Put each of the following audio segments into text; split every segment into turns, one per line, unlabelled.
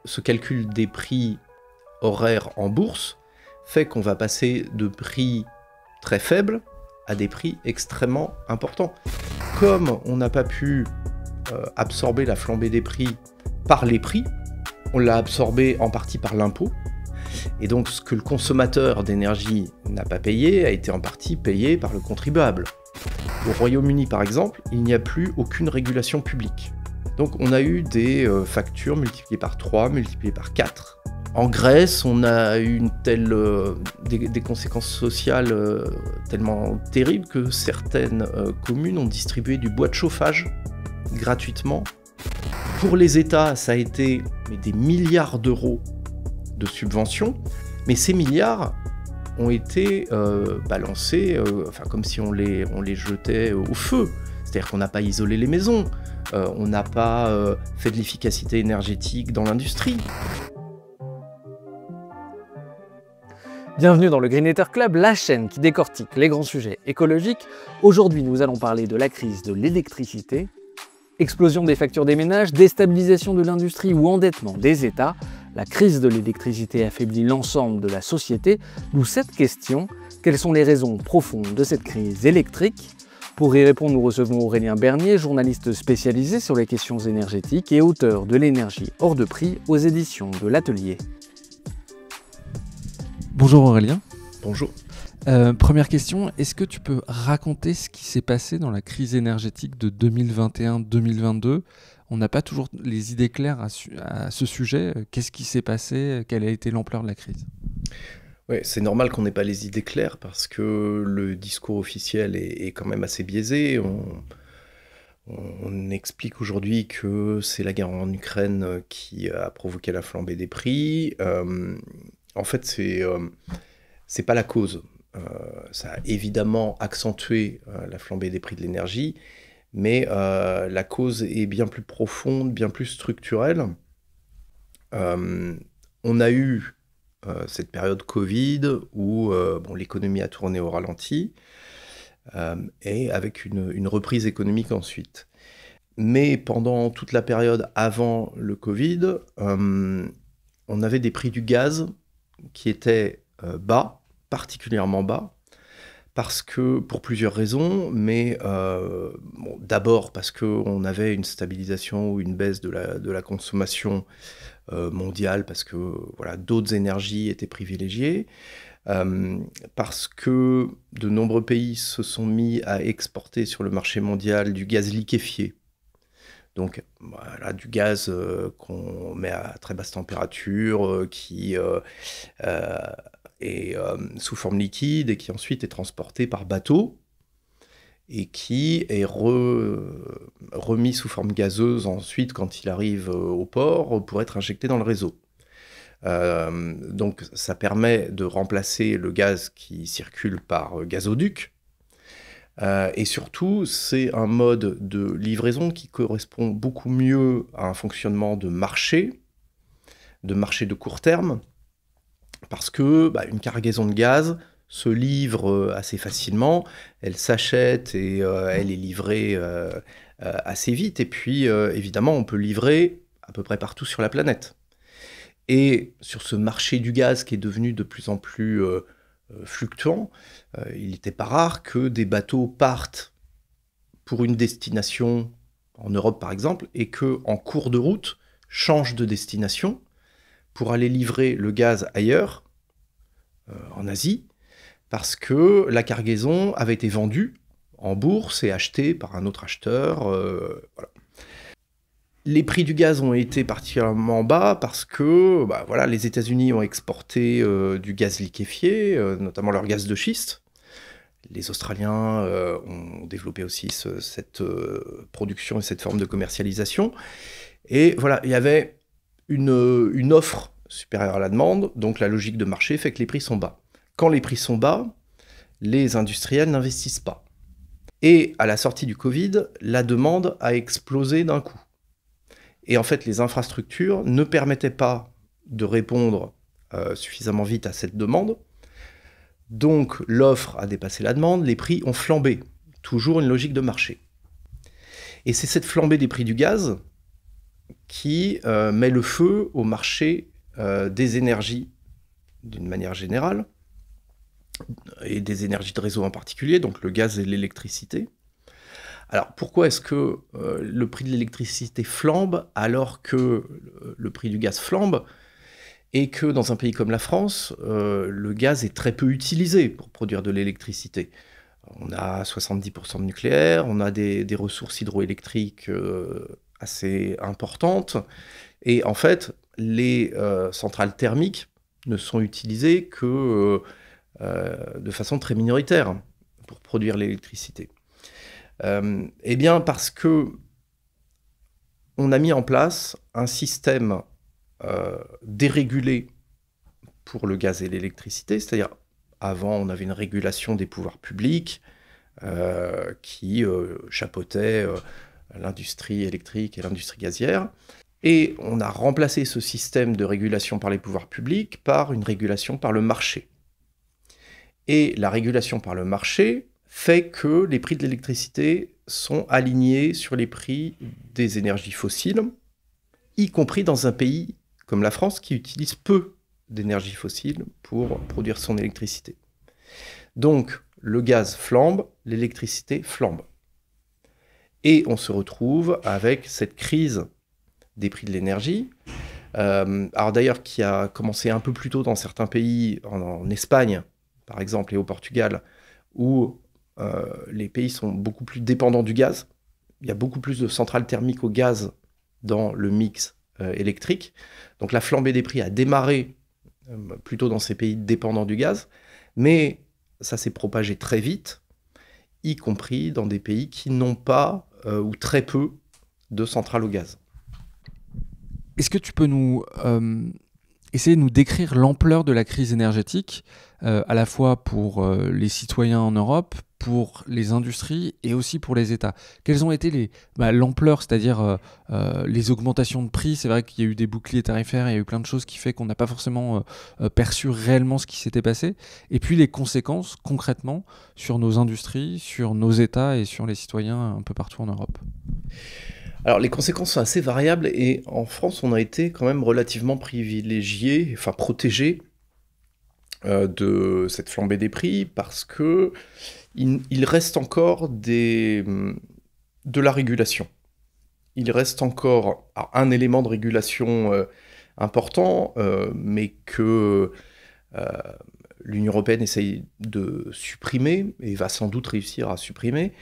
ce calcul des prix horaires en bourse fait qu'on va passer de prix très faibles à des prix extrêmement importants. Comme on n'a pas pu absorber la flambée des prix par les prix, on l'a absorbé en partie par l'impôt. Et donc ce que le consommateur d'énergie n'a pas payé a été en partie payé par le contribuable. Au Royaume-Uni par exemple, il n'y a plus aucune régulation publique. Donc on a eu des factures multipliées par 3, multipliées par 4. En Grèce, on a eu des conséquences sociales tellement terribles que certaines communes ont distribué du bois de chauffage gratuitement. Pour les États, ça a été des milliards d'euros de subventions, mais ces milliards ont été balancés comme si on les jetait au feu. C'est-à-dire qu'on n'a pas isolé les maisons, on n'a pas fait de l'efficacité énergétique dans l'industrie.
Bienvenue dans le Greenetter Club, la chaîne qui décortique les grands sujets écologiques. Aujourd'hui, nous allons parler de la crise de l'électricité, explosion des factures des ménages, déstabilisation de l'industrie ou endettement des États. La crise de l'électricité affaiblit l'ensemble de la société, d'où cette question: quelles sont les raisons profondes de cette crise électrique? Pour y répondre, nous recevons Aurélien Bernier, journaliste spécialisé sur les questions énergétiques et auteur de L'énergie hors de prix aux éditions de l'Atelier.
Bonjour Aurélien.
Bonjour.
Première question, est-ce que tu peux raconter ce qui s'est passé dans la crise énergétique de 2021-2022 ? On n'a pas toujours les idées claires à ce sujet. Qu'est-ce qui s'est passé ? Quelle a été l'ampleur de la crise ?
Oui, c'est normal qu'on n'ait pas les idées claires parce que le discours officiel est quand même assez biaisé. On explique aujourd'hui que c'est la guerre en Ukraine qui a provoqué la flambée des prix. En fait, c'est pas la cause. Ça a évidemment accentué la flambée des prix de l'énergie, mais la cause est bien plus profonde, bien plus structurelle. On a eu cette période Covid où l'économie a tourné au ralenti, et avec une reprise économique ensuite. Mais pendant toute la période avant le Covid, on avait des prix du gaz qui étaient bas, particulièrement bas, parce que, pour plusieurs raisons, mais d'abord parce qu'on avait une stabilisation ou une baisse de la consommation mondiale, parce que d'autres énergies étaient privilégiées, parce que de nombreux pays se sont mis à exporter sur le marché mondial du gaz liquéfié. Donc du gaz qu'on met à très basse température, qui est sous forme liquide et qui ensuite est transporté par bateau et qui est remis sous forme gazeuse ensuite quand il arrive au port pour être injecté dans le réseau. Donc ça permet de remplacer le gaz qui circule par gazoduc. Et surtout, c'est un mode de livraison qui correspond beaucoup mieux à un fonctionnement de marché de court terme, parce que une cargaison de gaz se livre assez facilement, elle s'achète et elle est livrée assez vite, et puis évidemment on peut livrer à peu près partout sur la planète. Et sur ce marché du gaz qui est devenu de plus en plus fluctuant, il n'était pas rare que des bateaux partent pour une destination en Europe par exemple, et qu'en cours de route changent de destination pour aller livrer le gaz ailleurs, en Asie, parce que la cargaison avait été vendue en bourse et achetée par un autre acheteur. Voilà. Les prix du gaz ont été particulièrement bas parce que les États-Unis ont exporté du gaz liquéfié, notamment leur gaz de schiste. Les Australiens ont développé aussi cette production et cette forme de commercialisation. Et voilà, il y avait une offre supérieure à la demande, donc la logique de marché fait que les prix sont bas. Quand les prix sont bas, les industriels n'investissent pas. Et à la sortie du Covid, la demande a explosé d'un coup. Et en fait, les infrastructures ne permettaient pas de répondre suffisamment vite à cette demande. Donc l'offre a dépassé la demande, les prix ont flambé. Toujours une logique de marché. Et c'est cette flambée des prix du gaz qui met le feu au marché des énergies d'une manière générale, et des énergies de réseau en particulier, donc le gaz et l'électricité. Alors pourquoi est-ce que le prix de l'électricité flambe alors que le prix du gaz flambe, et que dans un pays comme la France, le gaz est très peu utilisé pour produire de l'électricité? On a 70% de nucléaire, on a des ressources hydroélectriques assez importantes, et en fait, les centrales thermiques ne sont utilisées que de façon très minoritaire pour produire l'électricité. Eh bien parce que on a mis en place un système dérégulé pour le gaz et l'électricité, c'est-à-dire avant on avait une régulation des pouvoirs publics qui chapeautait l'industrie électrique et l'industrie gazière, et on a remplacé ce système de régulation par les pouvoirs publics par une régulation par le marché. Et la régulation par le marché fait que les prix de l'électricité sont alignés sur les prix des énergies fossiles, y compris dans un pays comme la France qui utilise peu d'énergie fossile pour produire son électricité. Donc le gaz flambe, l'électricité flambe. Et on se retrouve avec cette crise des prix de l'énergie, alors d'ailleurs qui a commencé un peu plus tôt dans certains pays, en Espagne par exemple et au Portugal, où les pays sont beaucoup plus dépendants du gaz. Il y a beaucoup plus de centrales thermiques au gaz dans le mix électrique. Donc la flambée des prix a démarré plutôt dans ces pays dépendants du gaz, mais ça s'est propagé très vite, y compris dans des pays qui n'ont pas ou très peu de centrales au gaz.
Est-ce que tu peux essayer de nous décrire l'ampleur de la crise énergétique, à la fois pour les citoyens en Europe, pour les industries et aussi pour les États? Quelles ont été l'ampleur, c'est-à-dire les augmentations de prix? C'est vrai qu'il y a eu des boucliers tarifaires, il y a eu plein de choses qui fait qu'on n'a pas forcément perçu réellement ce qui s'était passé. Et puis les conséquences concrètement sur nos industries, sur nos États et sur les citoyens un peu partout en Europe.
Alors les conséquences sont assez variables, et en France on a été quand même relativement privilégiés, enfin protégés de cette flambée des prix, parce que il reste encore de la régulation. Il reste encore un élément de régulation important, mais que l'Union européenne essaye de supprimer, et va sans doute réussir à supprimer,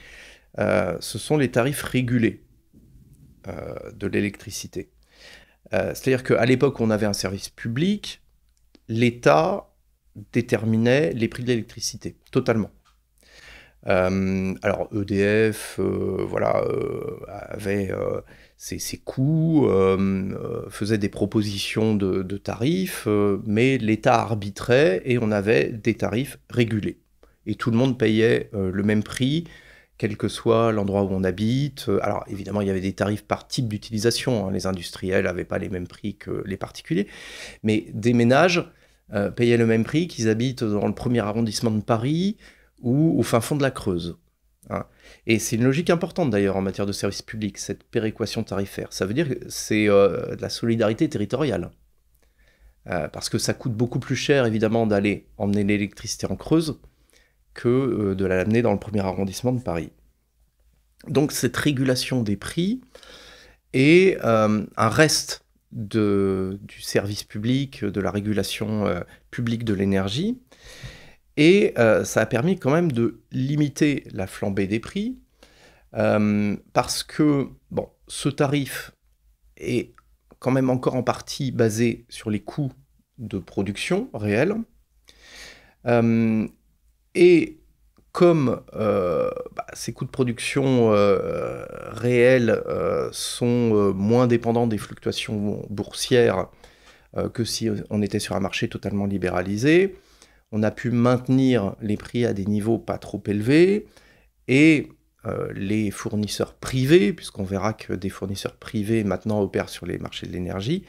ce sont les tarifs régulés de l'électricité. C'est-à-dire qu'à l'époque, on avait un service public, l'État déterminait les prix de l'électricité, totalement. Alors EDF avait ses coûts, faisait des propositions de tarifs, mais l'État arbitrait et on avait des tarifs régulés. Et tout le monde payait le même prix, quel que soit l'endroit où on habite. Alors évidemment, il y avait des tarifs par type d'utilisation, hein. Les industriels n'avaient pas les mêmes prix que les particuliers, mais des ménages payaient le même prix qu'ils habitent dans le 1er arrondissement de Paris ou au fin fond de la Creuse. Hein. Et c'est une logique importante d'ailleurs en matière de service public, cette péréquation tarifaire. Ça veut dire que c'est de la solidarité territoriale. Parce que ça coûte beaucoup plus cher évidemment d'aller emmener l'électricité en Creuse que de l'amener dans le 1er arrondissement de Paris. Donc cette régulation des prix est un reste du service public, de la régulation publique de l'énergie, et ça a permis quand même de limiter la flambée des prix, parce que ce tarif est quand même encore en partie basé sur les coûts de production réels, et comme ces coûts de production réels sont moins dépendants des fluctuations boursières que si on était sur un marché totalement libéralisé, on a pu maintenir les prix à des niveaux pas trop élevés, et les fournisseurs privés, puisqu'on verra que des fournisseurs privés maintenant opèrent sur les marchés de l'énergie,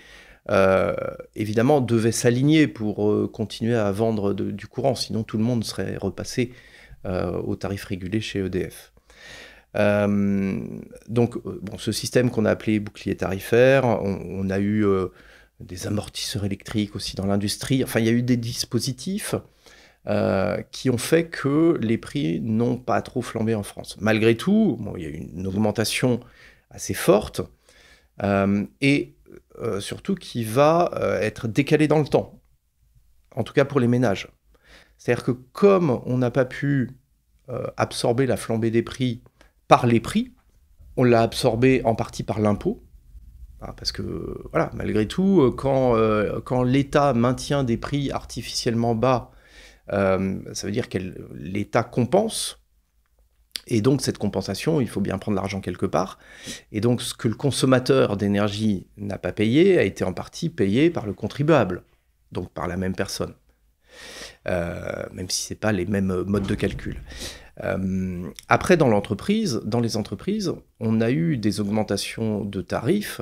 évidemment devaient s'aligner pour continuer à vendre du courant, sinon tout le monde serait repassé aux tarifs régulés chez EDF. Donc, ce système qu'on a appelé bouclier tarifaire, on a eu des amortisseurs électriques aussi dans l'industrie. Enfin, il y a eu des dispositifs qui ont fait que les prix n'ont pas trop flambé en France. Malgré tout, il y a eu une augmentation assez forte et surtout qui va être décalée dans le temps, en tout cas pour les ménages. C'est-à-dire que comme on n'a pas pu absorber la flambée des prix par les prix, on l'a absorbé en partie par l'impôt, parce que, voilà, malgré tout, quand l'État maintient des prix artificiellement bas, ça veut dire que l'État compense, et donc cette compensation, il faut bien prendre l'argent quelque part, et donc ce que le consommateur d'énergie n'a pas payé a été en partie payé par le contribuable, donc par la même personne, même si ce n'est pas les mêmes modes de calcul. Après, dans les entreprises, on a eu des augmentations de tarifs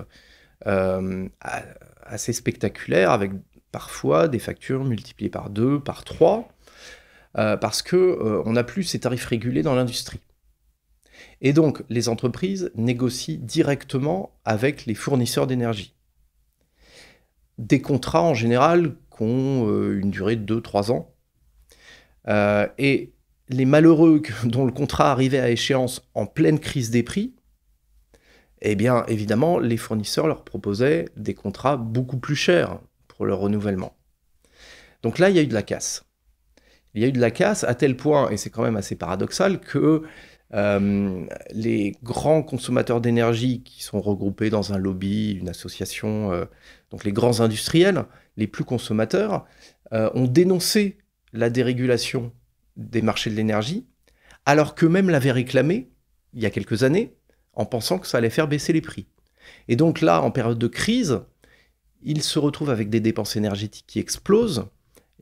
assez spectaculaires, avec parfois des factures multipliées par 2, par 3, parce qu'on n'a plus ces tarifs régulés dans l'industrie. Et donc, les entreprises négocient directement avec les fournisseurs d'énergie. Des contrats, en général, qui ont une durée de 2-3 ans. Et les malheureux dont le contrat arrivait à échéance en pleine crise des prix, eh bien, évidemment, les fournisseurs leur proposaient des contrats beaucoup plus chers pour leur renouvellement. Donc là, il y a eu de la casse. Il y a eu de la casse à tel point, et c'est quand même assez paradoxal, que les grands consommateurs d'énergie qui sont regroupés dans un lobby, une association, donc les grands industriels, les plus consommateurs, ont dénoncé la dérégulation des marchés de l'énergie, alors qu'eux-mêmes l'avaient réclamé il y a quelques années, en pensant que ça allait faire baisser les prix. Et donc là, en période de crise, ils se retrouvent avec des dépenses énergétiques qui explosent,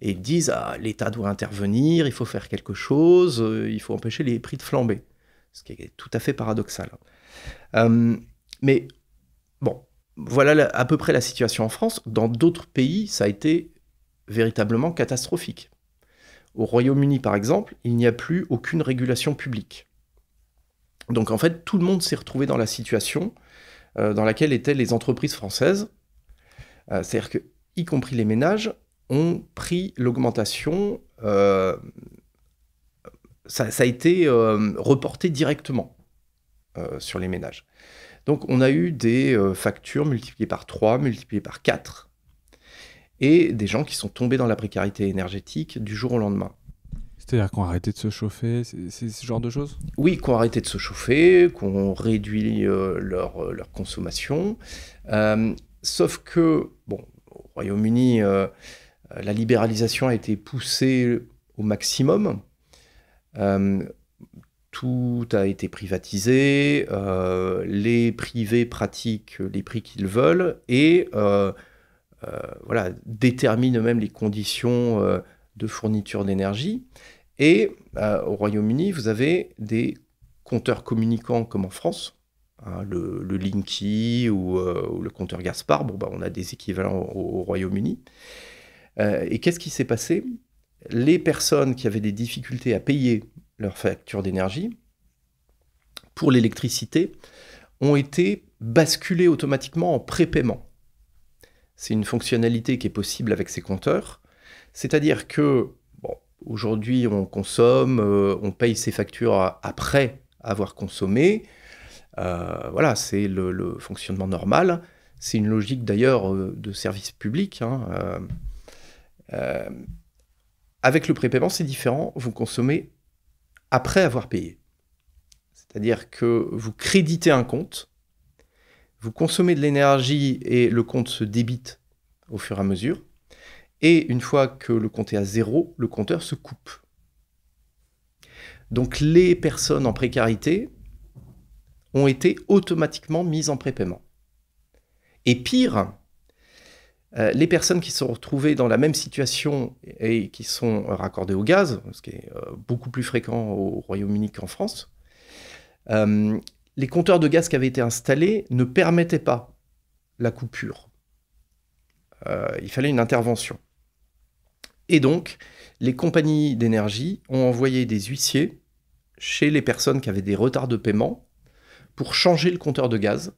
et disent « l'État doit intervenir, il faut faire quelque chose, il faut empêcher les prix de flamber ». Ce qui est tout à fait paradoxal. Mais bon, voilà à peu près la situation en France. Dans d'autres pays, ça a été véritablement catastrophique. Au Royaume-Uni, par exemple, il n'y a plus aucune régulation publique. Donc en fait, tout le monde s'est retrouvé dans la situation dans laquelle étaient les entreprises françaises. C'est-à-dire que, y compris les ménages, ont pris l'augmentation, ça a été reporté directement sur les ménages. Donc on a eu des factures multipliées par 3, multipliées par 4, et des gens qui sont tombés dans la précarité énergétique du jour au lendemain.
C'est-à-dire qu'on a arrêté de se chauffer, c'est ce genre de choses ?
Oui, qu'on a arrêté de se chauffer, qu'on réduit leur consommation. Sauf que, bon, au Royaume-Uni, la libéralisation a été poussée au maximum. Tout a été privatisé, les privés pratiquent les prix qu'ils veulent et voilà, déterminent eux-mêmes les conditions de fourniture d'énergie. Et au Royaume-Uni, vous avez des compteurs communicants comme en France, hein, le Linky ou le compteur Gaspard. Bon, on a des équivalents au Royaume-Uni. Et qu'est-ce qui s'est passé ? Les personnes qui avaient des difficultés à payer leur facture d'énergie pour l'électricité ont été basculées automatiquement en prépaiement. C'est une fonctionnalité qui est possible avec ces compteurs. C'est-à-dire que, aujourd'hui, on consomme, on paye ses factures après avoir consommé. Voilà, c'est le fonctionnement normal. C'est une logique d'ailleurs de service public, hein. Avec le prépaiement, c'est différent. Vous consommez après avoir payé. C'est-à-dire que vous créditez un compte, vous consommez de l'énergie et le compte se débite au fur et à mesure. Et une fois que le compte est à 0, le compteur se coupe. Donc les personnes en précarité ont été automatiquement mises en prépaiement. Et pire, les personnes qui se sont retrouvées dans la même situation et qui sont raccordées au gaz, ce qui est beaucoup plus fréquent au Royaume-Uni qu'en France, les compteurs de gaz qui avaient été installés ne permettaient pas la coupure. Il fallait une intervention. Et donc, les compagnies d'énergie ont envoyé des huissiers chez les personnes qui avaient des retards de paiement pour changer le compteur de gaz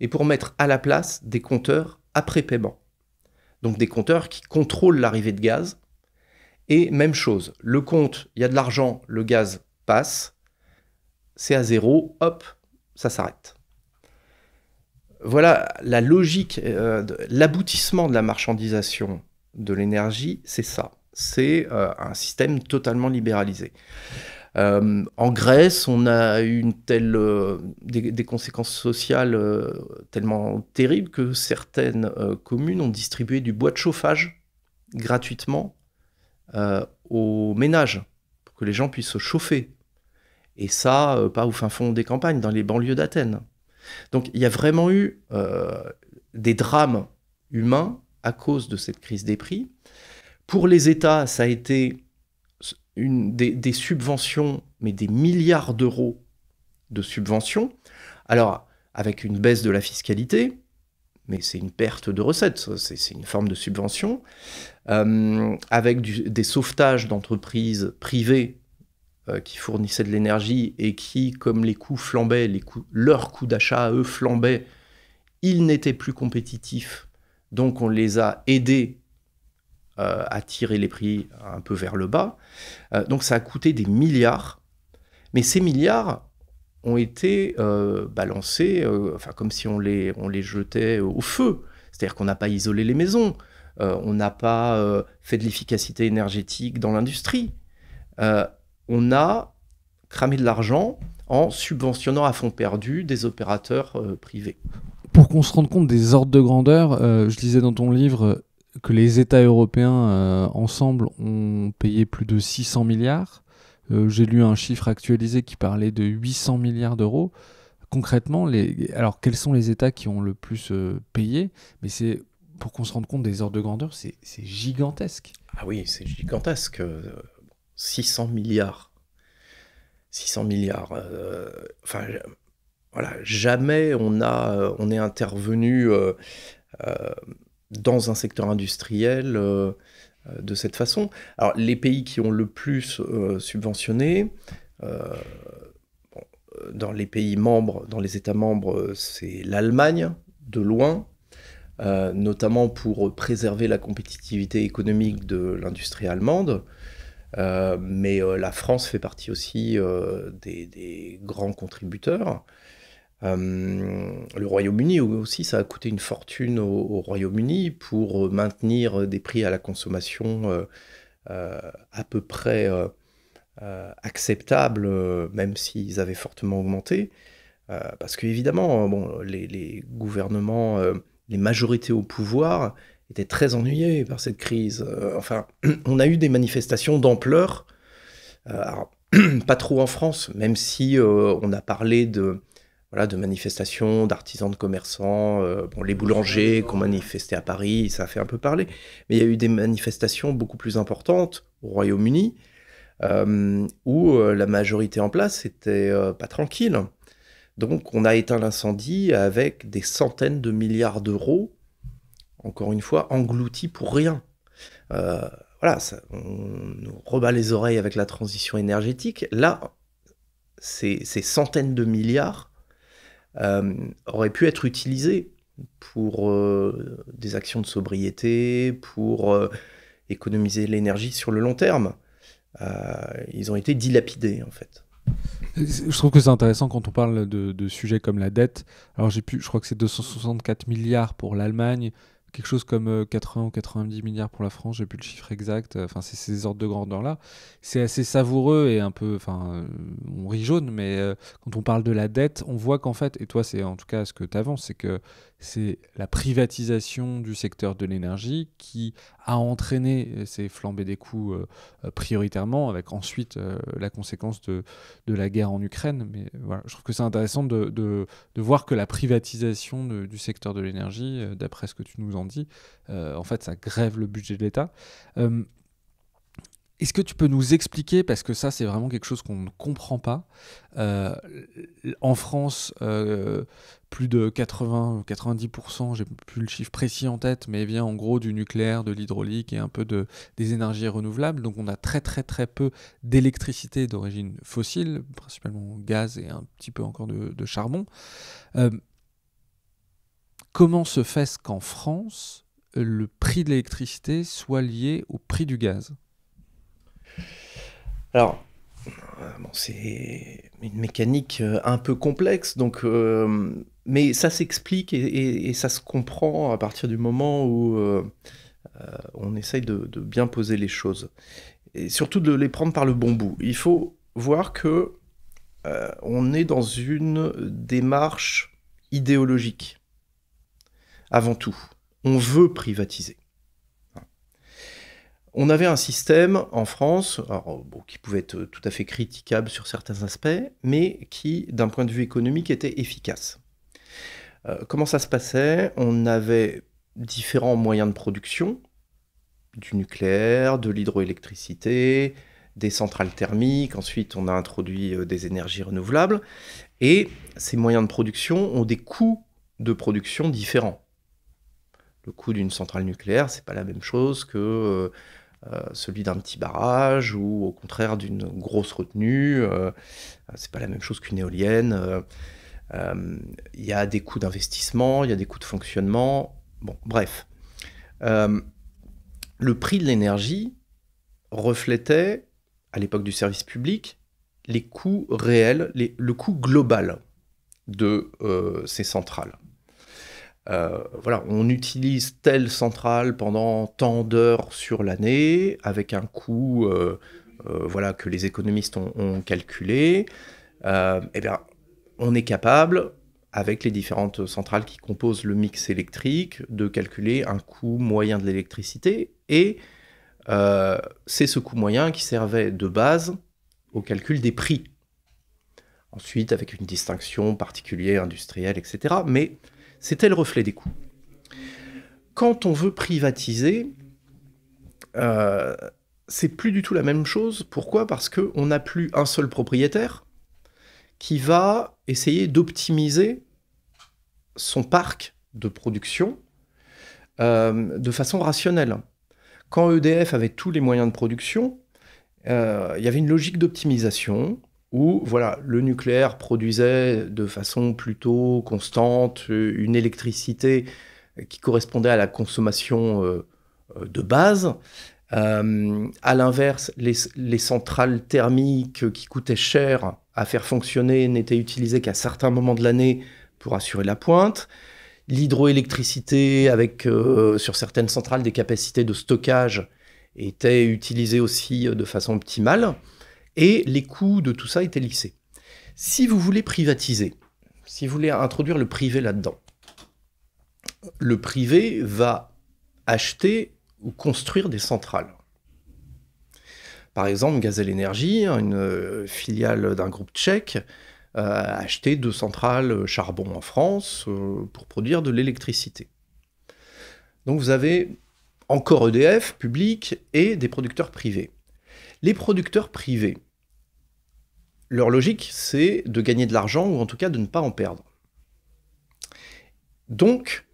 et pour mettre à la place des compteurs après paiement. Donc des compteurs qui contrôlent l'arrivée de gaz. Et même chose, le compte, il y a de l'argent, le gaz passe, c'est à zéro, hop, ça s'arrête. Voilà la logique, l'aboutissement de la marchandisation de l'énergie, c'est ça. C'est un système totalement libéralisé. En Grèce, on a eu des conséquences sociales tellement terribles que certaines communes ont distribué du bois de chauffage gratuitement aux ménages pour que les gens puissent se chauffer. Et ça, pas au fin fond des campagnes, dans les banlieues d'Athènes. Donc il y a vraiment eu des drames humains à cause de cette crise des prix. Pour les États, ça a été des subventions, mais des milliards d'euros de subventions. Alors, avec une baisse de la fiscalité, mais c'est une perte de recettes, c'est une forme de subvention, avec des sauvetages d'entreprises privées qui fournissaient de l'énergie et qui, comme les coûts flambaient, leurs coûts d'achat à eux flambaient, ils n'étaient plus compétitifs, donc on les a aidés à tirer les prix un peu vers le bas. Donc ça a coûté des milliards, mais ces milliards ont été balancés, comme si on les jetait au feu. C'est-à-dire qu'on n'a pas isolé les maisons, on n'a pas fait de l'efficacité énergétique dans l'industrie. On a cramé de l'argent en subventionnant à fond perdu des opérateurs privés.
Pour qu'on se rende compte des ordres de grandeur, je lisais dans ton livre que les États européens ensemble ont payé plus de 600 milliards. J'ai lu un chiffre actualisé qui parlait de 800 milliards d'euros. Concrètement, alors quels sont les États qui ont le plus payé? Mais c'est pour qu'on se rende compte des ordres de grandeur, c'est gigantesque.
Ah oui, c'est gigantesque. 600 milliards. 600 milliards. Voilà, jamais on est intervenu dans un secteur industriel de cette façon. Alors, les pays qui ont le plus subventionné, dans les pays membres, dans les États membres, c'est l'Allemagne, de loin, notamment pour préserver la compétitivité économique de l'industrie allemande. Mais la France fait partie aussi des grands contributeurs. Le Royaume-Uni aussi, ça a coûté une fortune au Royaume-Uni pour maintenir des prix à la consommation à peu près acceptables, même s'ils avaient fortement augmenté. Parce qu'évidemment, les gouvernements, les majorités au pouvoir étaient très ennuyés par cette crise. On a eu des manifestations d'ampleur, pas trop en France, même si on a parlé de manifestations d'artisans, de commerçants, les boulangers qui ont manifesté à Paris, ça a fait un peu parler. Mais il y a eu des manifestations beaucoup plus importantes au Royaume-Uni, où la majorité en place était pas tranquille. Donc on a éteint l'incendie avec des centaines de milliards d'euros, encore une fois, engloutis pour rien. On nous rebat les oreilles avec la transition énergétique. Là, ces centaines de milliards auraient pu être utilisés pour des actions de sobriété, pour économiser l'énergie sur le long terme. Ils ont été dilapidés, en fait.
Je trouve que c'est intéressant quand on parle de sujets comme la dette. Alors je crois que c'est 264 milliards pour l'Allemagne, quelque chose comme 80 ou 90 milliards pour la France, j'ai plus le chiffre exact. C'est ces ordres de grandeur-là. C'est assez savoureux et un peu, on rit jaune, mais quand on parle de la dette, on voit qu'en fait, et toi c'est en tout cas ce que tu avances, c'est que c'est la privatisation du secteur de l'énergie qui a entraîné ces flambées des coûts prioritairement, avec ensuite la conséquence de la guerre en Ukraine. Mais voilà, je trouve que c'est intéressant de voir que la privatisation du secteur de l'énergie, d'après ce que tu nous en dis, en fait, ça grève le budget de l'État. Est-ce que tu peux nous expliquer, parce que ça c'est vraiment quelque chose qu'on ne comprend pas, en France, plus de 80-90%, j'ai plus le chiffre précis en tête, mais vient en gros du nucléaire, de l'hydraulique et un peu des énergies renouvelables, donc on a très très très peu d'électricité d'origine fossile, principalement gaz et un petit peu encore de charbon. Euh, Comment se fait-ce qu'en France, le prix de l'électricité soit lié au prix du gaz ?
Alors, bon, c'est une mécanique un peu complexe, donc, mais ça s'explique et ça se comprend à partir du moment où on essaye de bien poser les choses. Et surtout de les prendre par le bon bout. Il faut voir que on est dans une démarche idéologique. Avant tout, on veut privatiser. On avait un système en France, alors, bon, qui pouvait être tout à fait critiquable sur certains aspects, mais qui, d'un point de vue économique, était efficace. Comment ça se passait? On avait différents moyens de production, du nucléaire, de l'hydroélectricité, des centrales thermiques, ensuite on a introduit des énergies renouvelables, et ces moyens de production ont des coûts de production différents. Le coût d'une centrale nucléaire, c'est pas la même chose que celui d'un petit barrage ou au contraire d'une grosse retenue. C'est pas la même chose qu'une éolienne. Il y a des coûts d'investissement, il y a des coûts de fonctionnement. Bon, bref. Le prix de l'énergie reflétait, à l'époque du service public, les coûts réels, le coût global de ces centrales. Voilà, on utilise telle centrale pendant tant d'heures sur l'année, avec un coût voilà, que les économistes ont calculé. Eh bien, on est capable, avec les différentes centrales qui composent le mix électrique, de calculer un coût moyen de l'électricité. Et c'est ce coût moyen qui servait de base au calcul des prix. Ensuite, avec une distinction particulière, industrielle, etc. Mais c'était le reflet des coûts. Quand on veut privatiser, c'est plus du tout la même chose. Pourquoi? Parce qu'on n'a plus un seul propriétaire qui va essayer d'optimiser son parc de production de façon rationnelle. Quand EDF avait tous les moyens de production, il y avait une logique d'optimisation où voilà, le nucléaire produisait de façon plutôt constante une électricité qui correspondait à la consommation de base. À l'inverse, les centrales thermiques qui coûtaient cher à faire fonctionner n'étaient utilisées qu'à certains moments de l'année pour assurer la pointe. L'hydroélectricité, avec sur certaines centrales des capacités de stockage, était utilisée aussi de façon optimale. Et les coûts de tout ça étaient lissés. Si vous voulez privatiser, si vous voulez introduire le privé là-dedans, le privé va acheter ou construire des centrales. Par exemple, Gazelle Énergie, une filiale d'un groupe tchèque, a acheté 2 centrales charbon en France pour produire de l'électricité. Donc vous avez encore EDF, public, et des producteurs privés. Les producteurs privés, leur logique, c'est de gagner de l'argent, ou en tout cas de ne pas en perdre. Donc,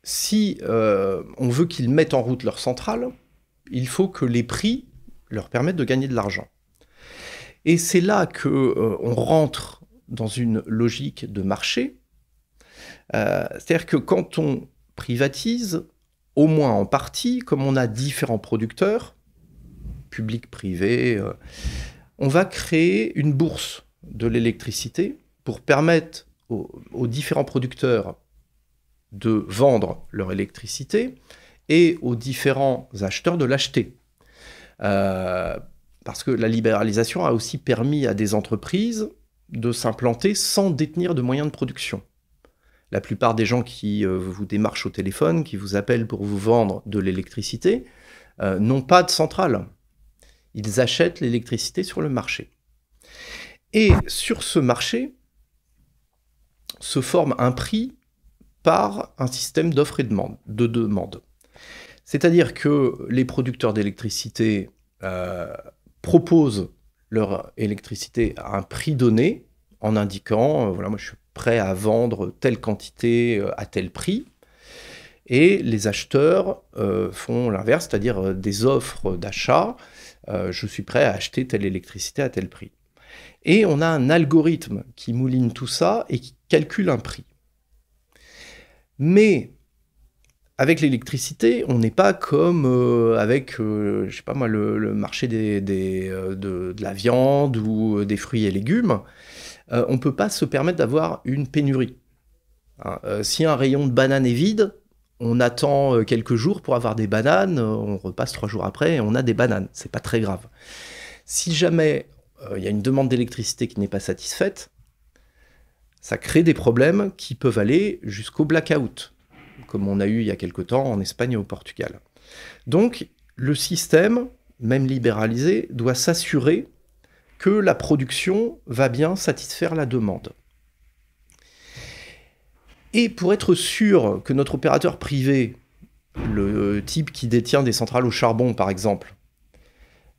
si on veut qu'ils mettent en route leur centrale, il faut que les prix leur permettent de gagner de l'argent. Et c'est là qu'on rentre dans une logique de marché. C'est-à-dire que quand on privatise, au moins en partie, comme on a différents producteurs, public, privé, on va créer une bourse de l'électricité pour permettre aux différents producteurs de vendre leur électricité et aux différents acheteurs de l'acheter. Parce que la libéralisation a aussi permis à des entreprises de s'implanter sans détenir de moyens de production. La plupart des gens qui vous démarchent au téléphone, qui vous appellent pour vous vendre de l'électricité, n'ont pas de centrale. Ils achètent l'électricité sur le marché. Et sur ce marché se forme un prix par un système d'offre et de demande. C'est-à-dire que les producteurs d'électricité proposent leur électricité à un prix donné en indiquant, voilà, moi je suis prêt à vendre telle quantité à tel prix. Et les acheteurs font l'inverse, c'est-à-dire des offres d'achat. Je suis prêt à acheter telle électricité à tel prix. Et on a un algorithme qui mouline tout ça et qui calcule un prix. Mais avec l'électricité, on n'est pas comme avec, je sais pas moi, le marché de la viande ou des fruits et légumes. On ne peut pas se permettre d'avoir une pénurie. Hein, si un rayon de bananes est vide, on attend quelques jours pour avoir des bananes, on repasse 3 jours après et on a des bananes. C'est pas très grave. Si jamais il y a une demande d'électricité qui n'est pas satisfaite, ça crée des problèmes qui peuvent aller jusqu'au blackout, comme on a eu il y a quelque temps en Espagne et au Portugal. Donc, le système, même libéralisé, doit s'assurer que la production va bien satisfaire la demande. Et pour être sûr que notre opérateur privé, le type qui détient des centrales au charbon par exemple,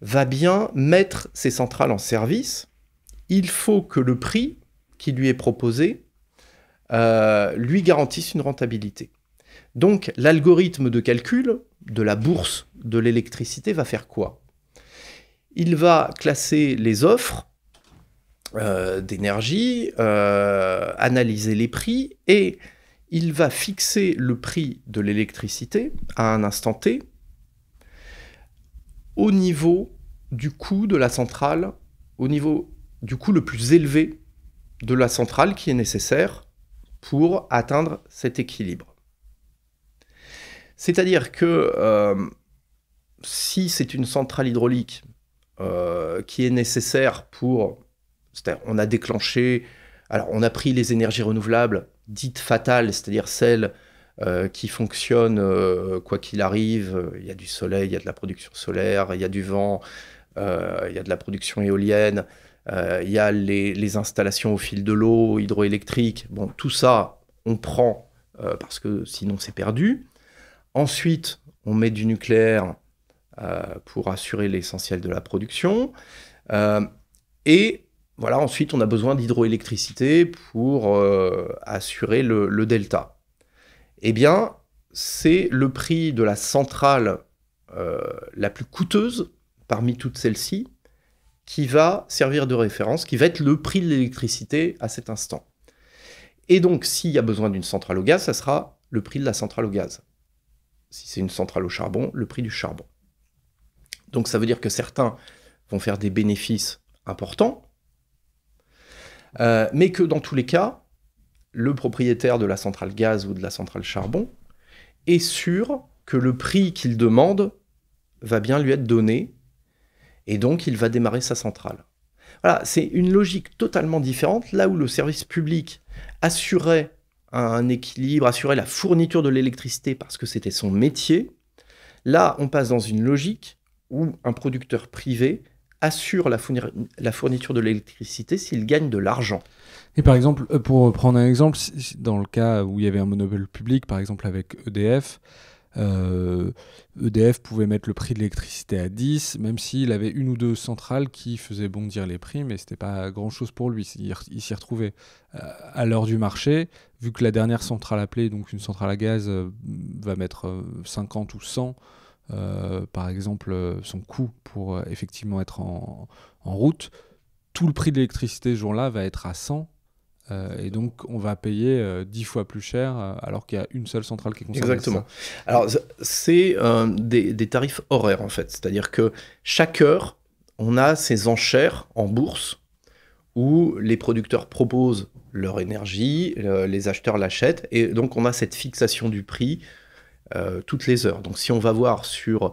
va bien mettre ces centrales en service, il faut que le prix qui lui est proposé lui garantisse une rentabilité. Donc l'algorithme de calcul de la bourse de l'électricité va faire quoi? Il va classer les offres d'énergie, analyser les prix, et il va fixer le prix de l'électricité à un instant T au niveau du coût de la centrale, au niveau du coût le plus élevé de la centrale qui est nécessaire pour atteindre cet équilibre. C'est-à-dire que si c'est une centrale hydraulique qui est nécessaire pour... On a déclenché... Alors, on a pris les énergies renouvelables dites fatales, c'est-à-dire celles qui fonctionnent quoi qu'il arrive. Il y a du soleil, il y a de la production solaire, il y a du vent, il y a de la production éolienne, il y a les installations au fil de l'eau, hydroélectriques. Bon, tout ça, on prend parce que sinon c'est perdu. Ensuite, on met du nucléaire pour assurer l'essentiel de la production. Et voilà, ensuite, on a besoin d'hydroélectricité pour assurer le delta. Eh bien, c'est le prix de la centrale la plus coûteuse parmi toutes celles-ci qui va servir de référence, qui va être le prix de l'électricité à cet instant. Et donc, s'il y a besoin d'une centrale au gaz, ça sera le prix de la centrale au gaz. Si c'est une centrale au charbon, le prix du charbon. Donc ça veut dire que certains vont faire des bénéfices importants, mais que dans tous les cas, le propriétaire de la centrale gaz ou de la centrale charbon est sûr que le prix qu'il demande va bien lui être donné, et donc il va démarrer sa centrale. Voilà, c'est une logique totalement différente, là où le service public assurait un équilibre, assurait la fourniture de l'électricité parce que c'était son métier. Là, on passe dans une logique où un producteur privé assure la fourniture de l'électricité s'il gagne de l'argent.
Et par exemple, pour prendre un exemple, dans le cas où il y avait un monopole public, par exemple avec EDF, EDF pouvait mettre le prix de l'électricité à 10, même s'il avait une ou deux centrales qui faisaient bondir les prix, mais c'était pas grand-chose pour lui, il s'y retrouvait. À l'heure du marché, vu que la dernière centrale appelée, donc une centrale à gaz, va mettre 50 ou 100, par exemple, son coût pour effectivement être en route, tout le prix de l'électricité ce jour-là va être à 100. Et donc, on va payer 10 fois plus cher alors qu'il y a une seule centrale qui est concernée.
Exactement. Alors, c'est des tarifs horaires, en fait. C'est-à-dire que chaque heure, on a ces enchères en bourse où les producteurs proposent leur énergie, les acheteurs l'achètent, et donc on a cette fixation du prix toutes les heures. Donc, si on va voir sur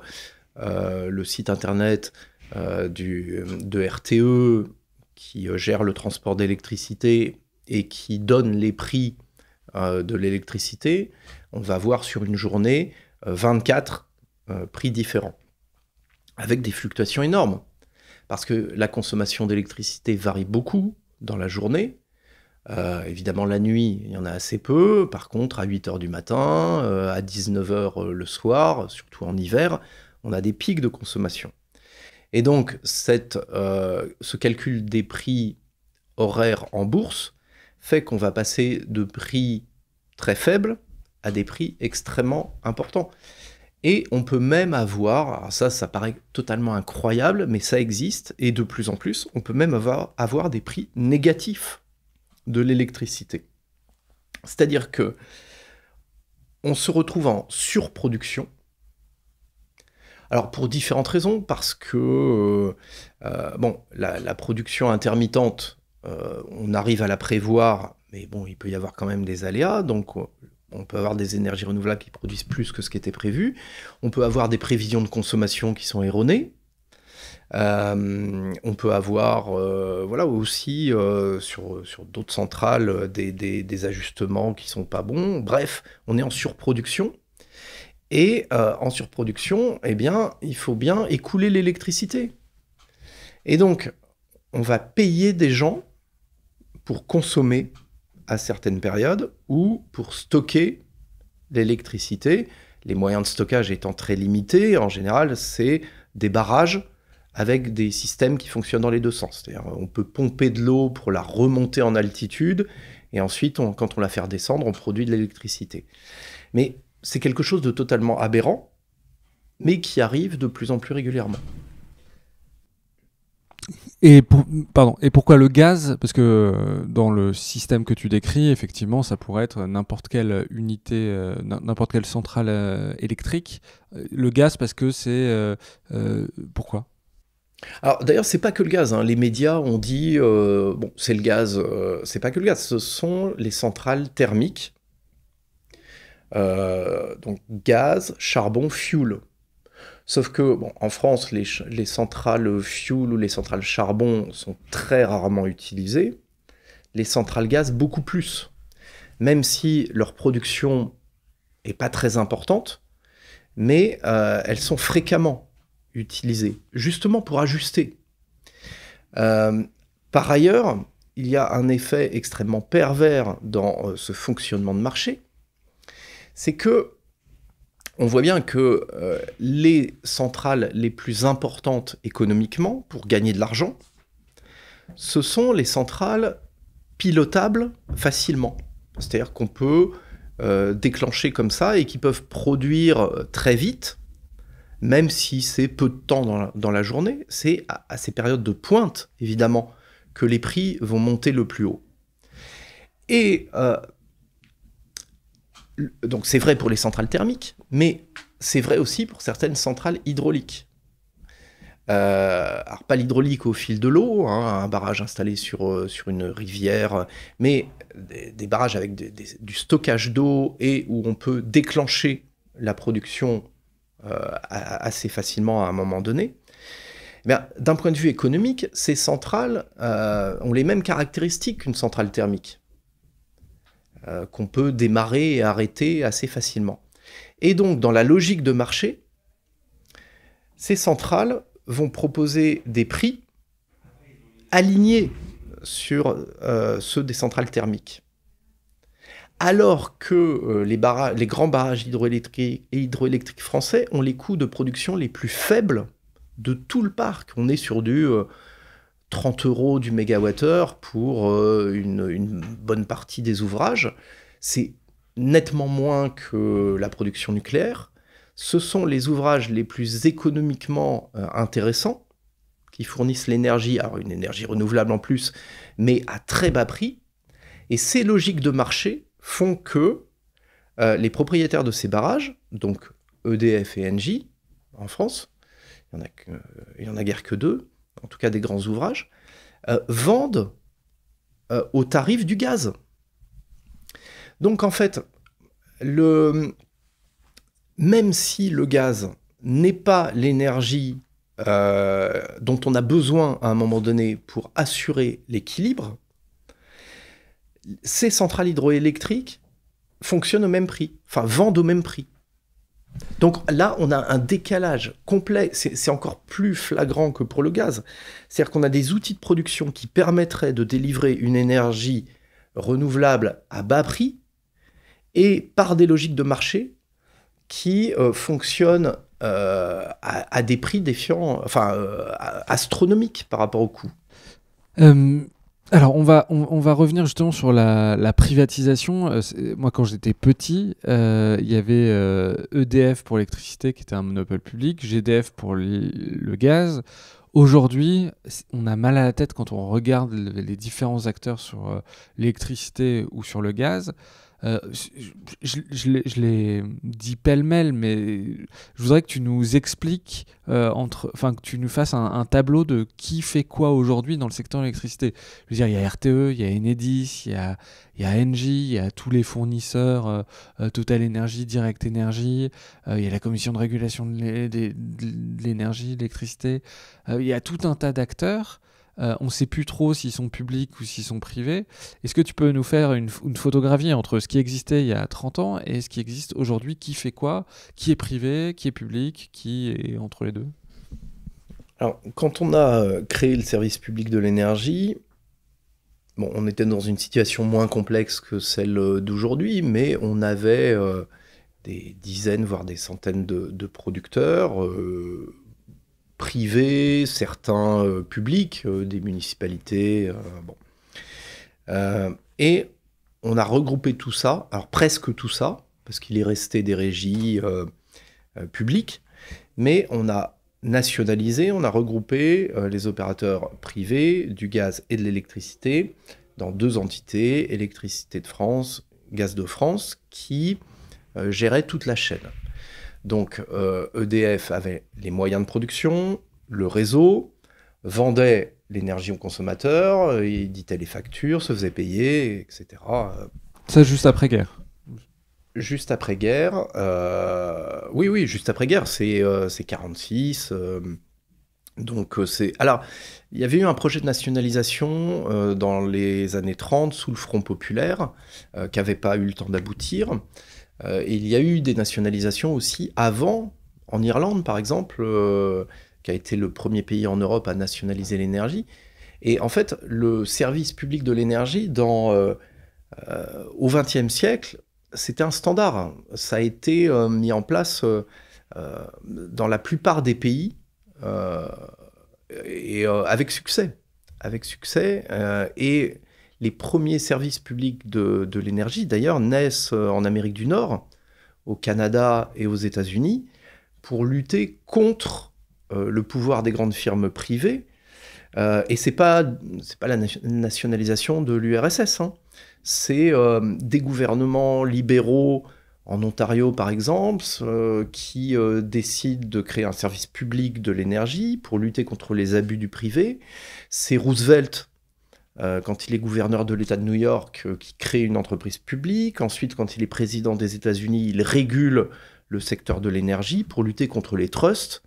le site internet de RTE, qui gère le transport d'électricité, et qui donne les prix de l'électricité, on va voir sur une journée 24 prix différents, avec des fluctuations énormes. Parce que la consommation d'électricité varie beaucoup dans la journée. Évidemment, la nuit, il y en a assez peu. Par contre, à 8h du matin, à 19h le soir, surtout en hiver, on a des pics de consommation. Et donc, ce calcul des prix horaires en bourse fait qu'on va passer de prix très faibles à des prix extrêmement importants. Et on peut même avoir, alors ça paraît totalement incroyable, mais ça existe, et de plus en plus, on peut même avoir des prix négatifs de l'électricité. C'est-à-dire que on se retrouve en surproduction. Alors pour différentes raisons, parce que la production intermittente, on arrive à la prévoir, mais bon, il peut y avoir quand même des aléas, donc on peut avoir des énergies renouvelables qui produisent plus que ce qui était prévu. On peut avoir des prévisions de consommation qui sont erronées. On peut avoir aussi sur d'autres centrales des ajustements qui sont pas bons. Bref, on est en surproduction. Et en surproduction, eh bien, il faut bien écouler l'électricité. Et donc, on va payer des gens pour consommer à certaines périodes ou pour stocker l'électricité. Les moyens de stockage étant très limités, en général, c'est des barrages avec des systèmes qui fonctionnent dans les deux sens. C'est-à-dire, on peut pomper de l'eau pour la remonter en altitude, et ensuite, quand on la fait redescendre, on produit de l'électricité. Mais c'est quelque chose de totalement aberrant, mais qui arrive de plus en plus régulièrement.
Et pourquoi le gaz? Parce que dans le système que tu décris, effectivement, ça pourrait être n'importe quelle unité, n'importe quelle centrale électrique. Le gaz, parce que c'est... pourquoi?
Alors d'ailleurs, c'est pas que le gaz, hein. Les médias ont dit, c'est le gaz, c'est pas que le gaz, ce sont les centrales thermiques. Donc gaz, charbon, fuel. Sauf que, en France, les centrales fuel ou les centrales charbon sont très rarement utilisées. Les centrales gaz, beaucoup plus. Même si leur production n'est pas très importante, mais elles sont fréquemment utilisées, justement pour ajuster. Par ailleurs, il y a un effet extrêmement pervers dans ce fonctionnement de marché, c'est que on voit bien que les centrales les plus importantes économiquement, pour gagner de l'argent, ce sont les centrales pilotables facilement. C'est-à-dire qu'on peut déclencher comme ça et qui peuvent produire très vite, même si c'est peu de temps dans la journée. C'est à ces périodes de pointe, évidemment, que les prix vont monter le plus haut. Et donc c'est vrai pour les centrales thermiques, mais c'est vrai aussi pour certaines centrales hydrauliques. Alors pas l'hydraulique au fil de l'eau, hein, un barrage installé sur une rivière, mais des barrages avec du stockage d'eau et où on peut déclencher la production assez facilement à un moment donné. D'un point de vue économique, ces centrales ont les mêmes caractéristiques qu'une centrale thermique, qu'on peut démarrer et arrêter assez facilement. Et donc, dans la logique de marché, ces centrales vont proposer des prix alignés sur ceux des centrales thermiques. Alors que les grands barrages hydroélectriques français ont les coûts de production les plus faibles de tout le parc. On est sur du 30 € du mégawattheure pour une bonne partie des ouvrages. C'est nettement moins que la production nucléaire. Ce sont les ouvrages les plus économiquement intéressants, qui fournissent l'énergie, alors une énergie renouvelable en plus, mais à très bas prix. Et ces logiques de marché font que les propriétaires de ces barrages, donc EDF et Engie, en France, il y en a guère que deux, en tout cas des grands ouvrages, vendent au tarif du gaz. Donc en fait, même si le gaz n'est pas l'énergie dont on a besoin à un moment donné pour assurer l'équilibre, ces centrales hydroélectriques fonctionnent au même prix, enfin vendent au même prix. Donc là, on a un décalage complet, c'est encore plus flagrant que pour le gaz. C'est-à-dire qu'on a des outils de production qui permettraient de délivrer une énergie renouvelable à bas prix et par des logiques de marché qui fonctionnent à des prix défiants, astronomiques par rapport au coût.
Alors, on va revenir justement sur la privatisation. Moi, quand j'étais petit, il y avait EDF pour l'électricité, qui était un monopole public, GDF pour le gaz. Aujourd'hui, on a mal à la tête quand on regarde les différents acteurs sur l'électricité ou sur le gaz. Je l'ai dit pêle-mêle, mais je voudrais que tu nous expliques, que tu nous fasses un tableau de qui fait quoi aujourd'hui dans le secteur de l'électricité. Je veux dire, il y a RTE, il y a Enedis, il y a Engie, il y a tous les fournisseurs, Total Energy, Direct Energy, il y a la commission de régulation de l'énergie, de l'électricité. Il y a tout un tas d'acteurs. On ne sait plus trop s'ils sont publics ou s'ils sont privés. Est-ce que tu peux nous faire une photographie entre ce qui existait il y a 30 ans et ce qui existe aujourd'hui? Qui fait quoi? Qui est privé? Qui est public? Qui est entre les deux?
Alors, quand on a créé le service public de l'énergie, bon, on était dans une situation moins complexe que celle d'aujourd'hui, mais on avait des dizaines, voire des centaines de producteurs privés, certains publics, des municipalités. Et on a regroupé tout ça, alors presque tout ça, parce qu'il est resté des régies publiques, mais on a nationalisé, on a regroupé les opérateurs privés du gaz et de l'électricité dans 2 entités, Électricité de France, Gaz de France, qui géraient toute la chaîne. Donc EDF avait les moyens de production, le réseau, vendait l'énergie aux consommateurs, éditait les factures, se faisait payer, etc.
Ça, juste après-guerre.
Juste après-guerre, oui, juste après-guerre, c'est 46. Donc c'est. Alors, il y avait eu un projet de nationalisation dans les années 30 sous le Front populaire, qui n'avait pas eu le temps d'aboutir. Et il y a eu des nationalisations aussi avant, en Irlande par exemple, qui a été le premier pays en Europe à nationaliser l'énergie. Et en fait, le service public de l'énergie, au XXe siècle, c'était un standard. Ça a été mis en place dans la plupart des pays, avec succès. Et les premiers services publics de l'énergie, d'ailleurs, naissent en Amérique du Nord, au Canada et aux États-Unis, pour lutter contre le pouvoir des grandes firmes privées. Et c'est pas la nationalisation de l'URSS, hein. C'est des gouvernements libéraux en Ontario, par exemple, qui décident de créer un service public de l'énergie pour lutter contre les abus du privé. C'est Roosevelt, quand il est gouverneur de l'État de New York, qui crée une entreprise publique. Ensuite, quand il est président des États-Unis, il régule le secteur de l'énergie pour lutter contre les trusts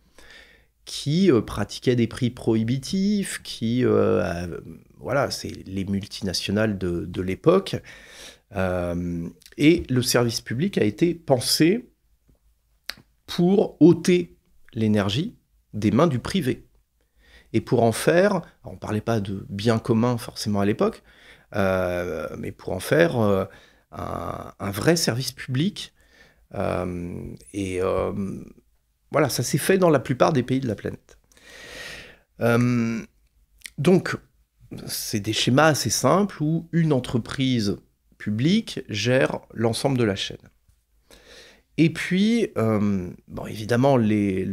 qui pratiquaient des prix prohibitifs, voilà, c'est les multinationales de l'époque. Et le service public a été pensé pour ôter l'énergie des mains du privé. Et pour en faire, on ne parlait pas de bien commun forcément à l'époque, mais pour en faire un vrai service public. Voilà, ça s'est fait dans la plupart des pays de la planète. Donc, c'est des schémas assez simples où une entreprise publique gère l'ensemble de la chaîne. Et puis, évidemment, les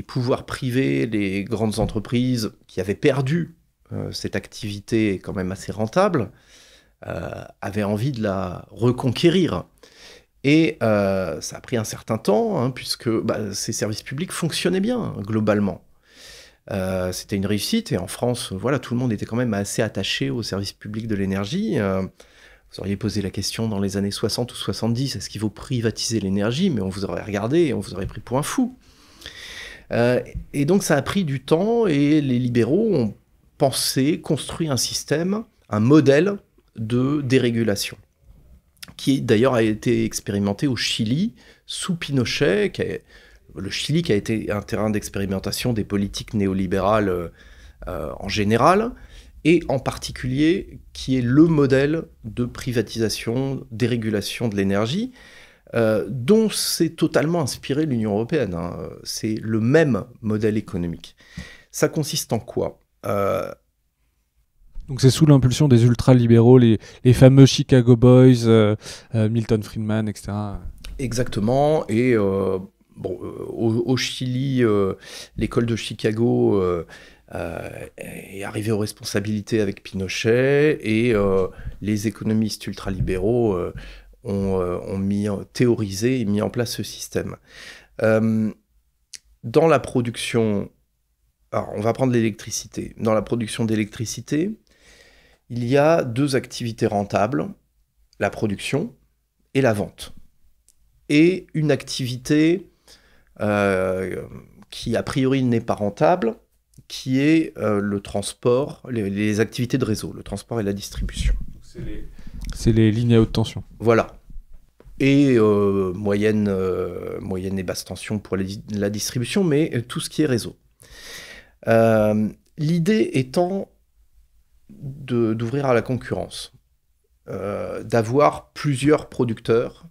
pouvoirs privés, les grandes entreprises qui avaient perdu cette activité quand même assez rentable, avaient envie de la reconquérir. Et ça a pris un certain temps, hein, puisque ces services publics fonctionnaient bien, globalement. C'était une réussite, et en France, voilà, tout le monde était quand même assez attaché au service public de l'énergie. Vous auriez posé la question dans les années 60 ou 70, est-ce qu'il faut privatiser l'énergie? Mais on vous aurait regardé et on vous aurait pris pour un fou. Et donc ça a pris du temps, et les libéraux ont construit un système, un modèle de dérégulation, qui d'ailleurs a été expérimenté au Chili sous Pinochet. Le Chili qui a été un terrain d'expérimentation des politiques néolibérales en général, et en particulier qui est le modèle de privatisation, dérégulation de l'énergie. dont s'est totalement inspirée l'Union européenne. Hein. C'est le même modèle économique. Ça consiste en quoi?
Donc c'est sous l'impulsion des ultra-libéraux, les fameux Chicago Boys, Milton Friedman, etc.
Exactement. Et au Chili, l'école de Chicago est arrivée aux responsabilités avec Pinochet, et les économistes ultralibéraux ont théorisé et mis en place ce système. Dans la production, alors on va prendre l'électricité. Dans la production d'électricité, il y a deux activités rentables, la production et la vente. Et une activité qui a priori n'est pas rentable, qui est le transport, les activités de réseau, le transport et la distribution.
C'est les lignes à haute tension.
Voilà. Et moyenne et basse tension pour la distribution, mais tout ce qui est réseau. L'idée étant d'ouvrir à la concurrence, d'avoir plusieurs producteurs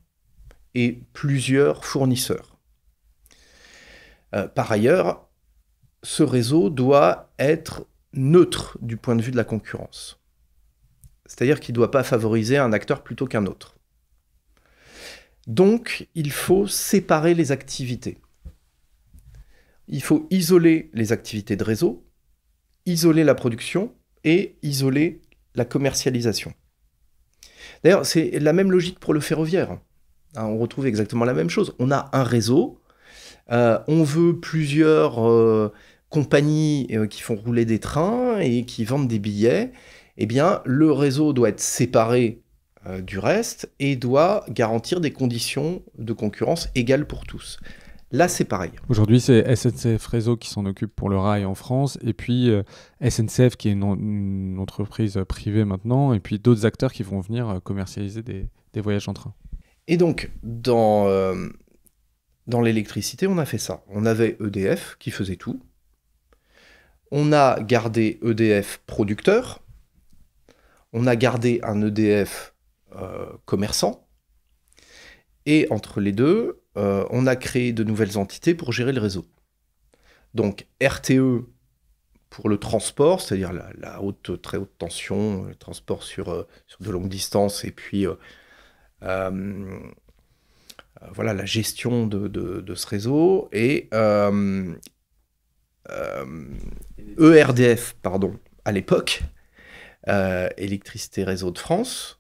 et plusieurs fournisseurs. Par ailleurs, ce réseau doit être neutre du point de vue de la concurrence. C'est-à-dire qu'il ne doit pas favoriser un acteur plutôt qu'un autre. Donc, il faut séparer les activités. Il faut isoler les activités de réseau, isoler la production et isoler la commercialisation. D'ailleurs, c'est la même logique pour le ferroviaire. On retrouve exactement la même chose. On a un réseau, on veut plusieurs compagnies qui font rouler des trains et qui vendent des billets. Eh bien, le réseau doit être séparé du reste et doit garantir des conditions de concurrence égales pour tous. Là, c'est pareil.
Aujourd'hui, c'est SNCF Réseau qui s'en occupe pour le rail en France, et puis SNCF qui est une entreprise privée maintenant, et puis d'autres acteurs qui vont venir commercialiser des voyages en train.
Et donc, dans l'électricité, on a fait ça. On avait EDF qui faisait tout. On a gardé EDF producteur. On a gardé un EDF commerçant. Et entre les deux, on a créé de nouvelles entités pour gérer le réseau. Donc RTE pour le transport, c'est-à-dire la très haute tension, le transport sur de longues distances, et puis voilà, la gestion de ce réseau, et ERDF, pardon, à l'époque, Électricité Réseau de France,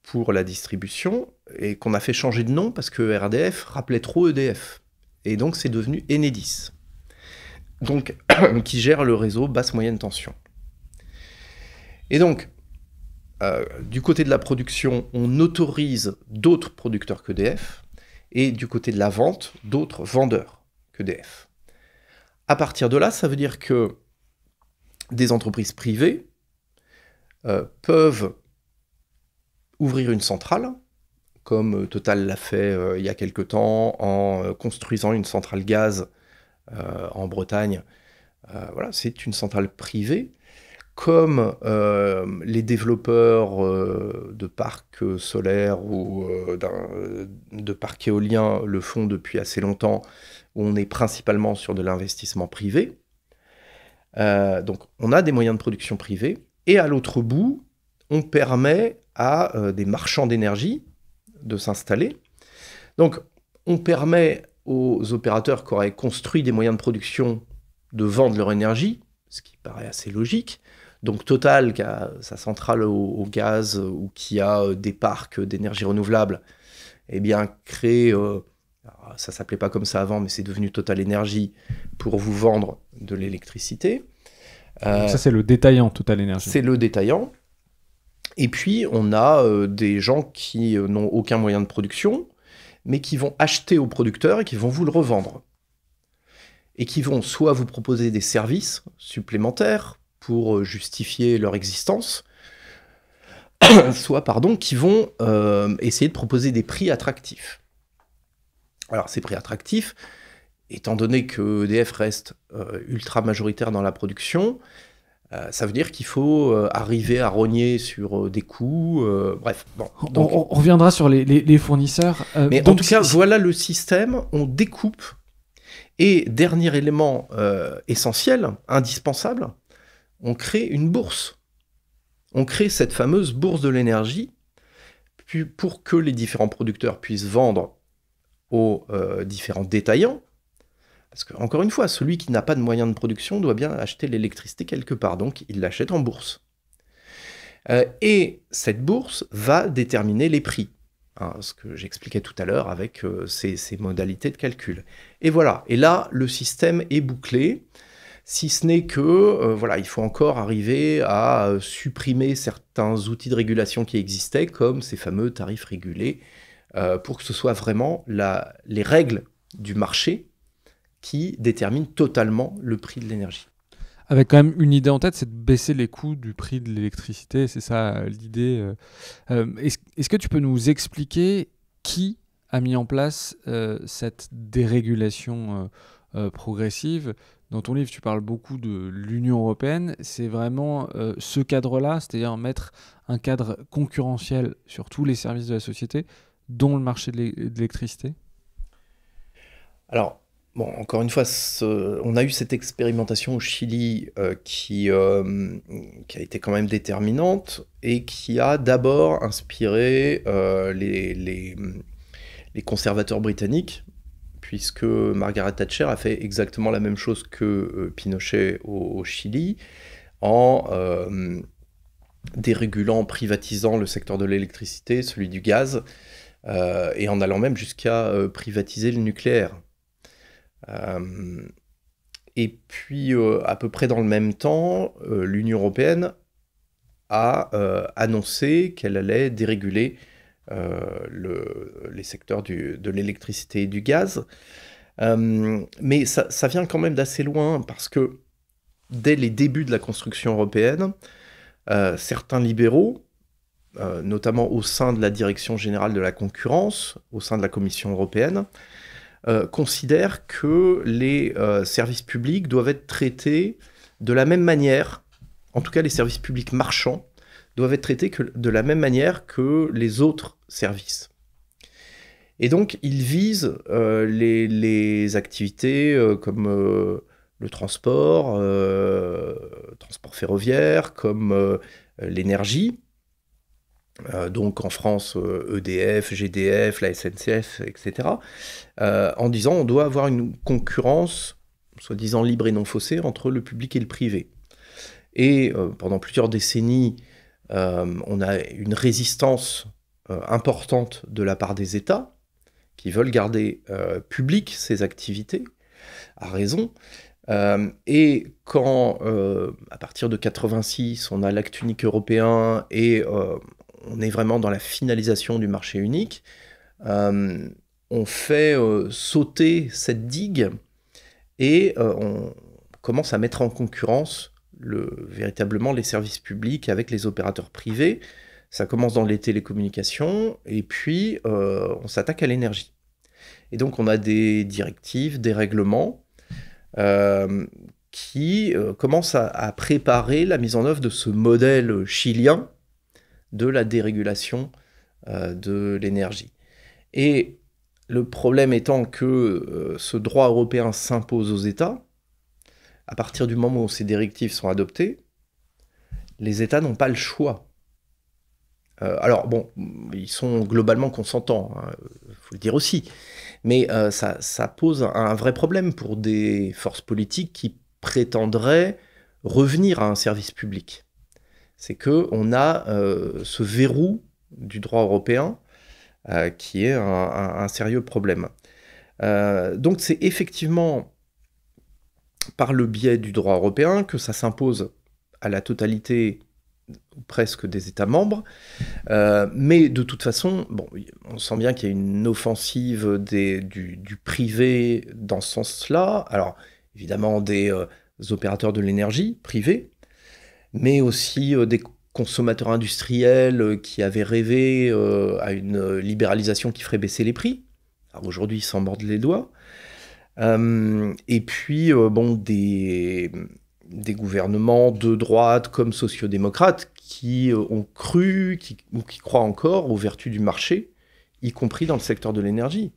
pour la distribution, et qu'on a fait changer de nom parce que RDF rappelait trop EDF. Et donc c'est devenu Enedis, donc, qui gère le réseau basse-moyenne tension. Et donc, du côté de la production, on autorise d'autres producteurs qu'EDF, et du côté de la vente, d'autres vendeurs qu'EDF. À partir de là, ça veut dire que des entreprises privées peuvent ouvrir une centrale, comme Total l'a fait il y a quelque temps en construisant une centrale gaz en Bretagne. Voilà, c'est une centrale privée, comme les développeurs de parcs solaires ou de parcs éoliens le font depuis assez longtemps, où on est principalement sur de l'investissement privé. Donc on a des moyens de production privés, et à l'autre bout, on permet à des marchands d'énergie de s'installer. Donc, on permet aux opérateurs qui auraient construit des moyens de production de vendre leur énergie, ce qui paraît assez logique. Donc, Total, qui a sa centrale au gaz ou qui a des parcs d'énergie renouvelable, eh bien, crée, ça ne s'appelait pas comme ça avant, mais c'est devenu Total Énergie, pour vous vendre de l'électricité.
Ça, c'est le détaillant, Total Énergie.
C'est le détaillant. Et puis, on a des gens qui n'ont aucun moyen de production, mais qui vont acheter aux producteurs et qui vont vous le revendre. Et qui vont soit vous proposer des services supplémentaires pour justifier leur existence, soit, qui vont essayer de proposer des prix attractifs. Alors, ces prix attractifs, étant donné que EDF reste ultra majoritaire dans la production, Ça veut dire qu'il faut arriver à rogner sur des coûts, bref. Bon, donc,
on reviendra sur les fournisseurs.
mais en tout cas, voilà le système, on découpe. Et dernier élément essentiel, indispensable, on crée une bourse. On crée cette fameuse bourse de l'énergie pour que les différents producteurs puissent vendre aux différents détaillants. Parce que, encore une fois, celui qui n'a pas de moyens de production doit bien acheter l'électricité quelque part, donc il l'achète en bourse. Et cette bourse va déterminer les prix, hein, ce que j'expliquais tout à l'heure avec ces modalités de calcul. Et voilà, et là, le système est bouclé, si ce n'est que, voilà, il faut encore arriver à supprimer certains outils de régulation qui existaient, comme ces fameux tarifs régulés, pour que ce soit vraiment les règles du marché qui détermine totalement le prix de l'énergie.
Avec quand même une idée en tête, c'est de baisser les coûts du prix de l'électricité, c'est ça l'idée. Est-ce que tu peux nous expliquer qui a mis en place cette dérégulation progressive? Dans ton livre, tu parles beaucoup de l'Union européenne. C'est vraiment ce cadre-là, c'est-à-dire mettre un cadre concurrentiel sur tous les services de la société, dont le marché de l'électricité?
Alors, bon, encore une fois, on a eu cette expérimentation au Chili qui a été quand même déterminante et qui a d'abord inspiré les conservateurs britanniques, puisque Margaret Thatcher a fait exactement la même chose que Pinochet au Chili, en dérégulant, privatisant le secteur de l'électricité, celui du gaz, et en allant même jusqu'à privatiser le nucléaire. Et puis, à peu près dans le même temps, l'Union européenne a annoncé qu'elle allait déréguler les secteurs de l'électricité et du gaz. Mais ça vient quand même d'assez loin, parce que dès les débuts de la construction européenne, certains libéraux, notamment au sein de la Direction générale de la concurrence, au sein de la Commission européenne, considèrent que les services publics doivent être traités de la même manière, en tout cas les services publics marchands, doivent être traités de la même manière que les autres services. Et donc ils visent les activités comme le transport ferroviaire, comme l'énergie, donc en France, EDF, GDF, la SNCF, etc., en disant on doit avoir une concurrence, soi-disant libre et non faussée, entre le public et le privé. Et pendant plusieurs décennies, on a une résistance importante de la part des États, qui veulent garder publiques ces activités, à raison. Et quand, à partir de 86, on a l'acte unique européen et on est vraiment dans la finalisation du marché unique, on fait sauter cette digue et on commence à mettre en concurrence véritablement les services publics avec les opérateurs privés. Ça commence dans les télécommunications et puis on s'attaque à l'énergie. Et donc on a des directives, des règlements qui commencent à préparer la mise en œuvre de ce modèle chilien de la dérégulation de l'énergie. Et le problème étant que ce droit européen s'impose aux États, à partir du moment où ces directives sont adoptées, les États n'ont pas le choix. Alors bon, ils sont globalement consentants, faut le dire aussi, mais ça pose un vrai problème pour des forces politiques qui prétendraient revenir à un service public. C'est qu'on a ce verrou du droit européen qui est un sérieux problème. Donc c'est effectivement par le biais du droit européen que ça s'impose à la totalité presque des États membres, mais de toute façon, bon, on sent bien qu'il y a une offensive du privé dans ce sens-là, alors évidemment des opérateurs de l'énergie privés, mais aussi des consommateurs industriels qui avaient rêvé à une libéralisation qui ferait baisser les prix. Alors aujourd'hui, ils s'en mordent les doigts. Et puis, bon, des des gouvernements de droite comme sociodémocrates qui ont cru ou qui croient encore aux vertus du marché, y compris dans le secteur de l'énergie.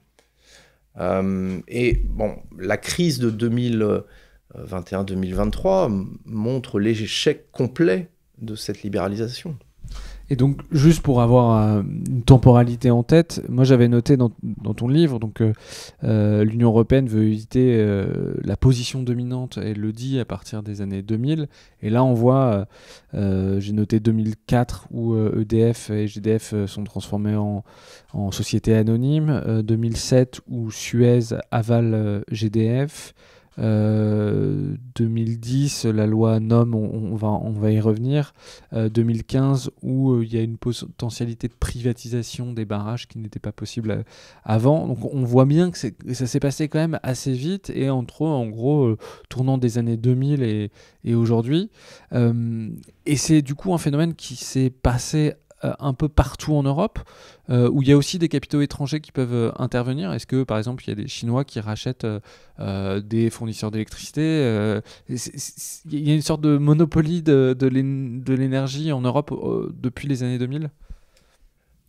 Et bon, la crise de 2021-2023 montre l'échec complet de cette libéralisation.
Et donc, juste pour avoir une temporalité en tête, moi j'avais noté dans ton livre, donc l'Union européenne veut éviter la position dominante, elle le dit à partir des années 2000. Et là, on voit, j'ai noté 2004 où EDF et GDF sont transformés en société anonyme, 2007 où Suez avale GDF. 2010, la loi NOM, on va y revenir. 2015, où il y a une potentialité de privatisation des barrages qui n'était pas possible avant. Donc on voit bien que ça s'est passé quand même assez vite, et en gros, tournant des années 2000 et aujourd'hui. Et c'est du coup un phénomène qui s'est passé un peu partout en Europe, où il y a aussi des capitaux étrangers qui peuvent intervenir. Est-ce que, par exemple, il y a des Chinois qui rachètent des fournisseurs d'électricité il y a une sorte de monopoly de l'énergie en Europe depuis les années 2000 ?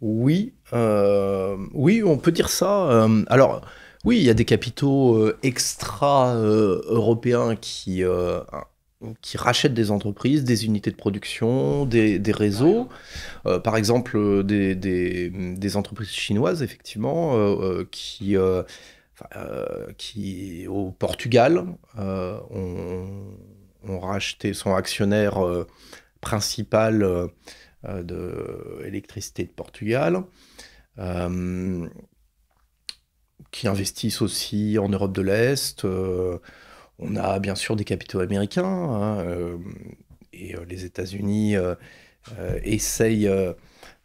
Oui, on peut dire ça. Alors, oui, il y a des capitaux extra-européens qui rachètent des entreprises, des unités de production, des réseaux. Par exemple, des entreprises chinoises, effectivement, qui au Portugal ont racheté, son actionnaire principal de Électricité de Portugal, qui investissent aussi en Europe de l'Est. On a bien sûr des capitaux américains, et les États-Unis essayent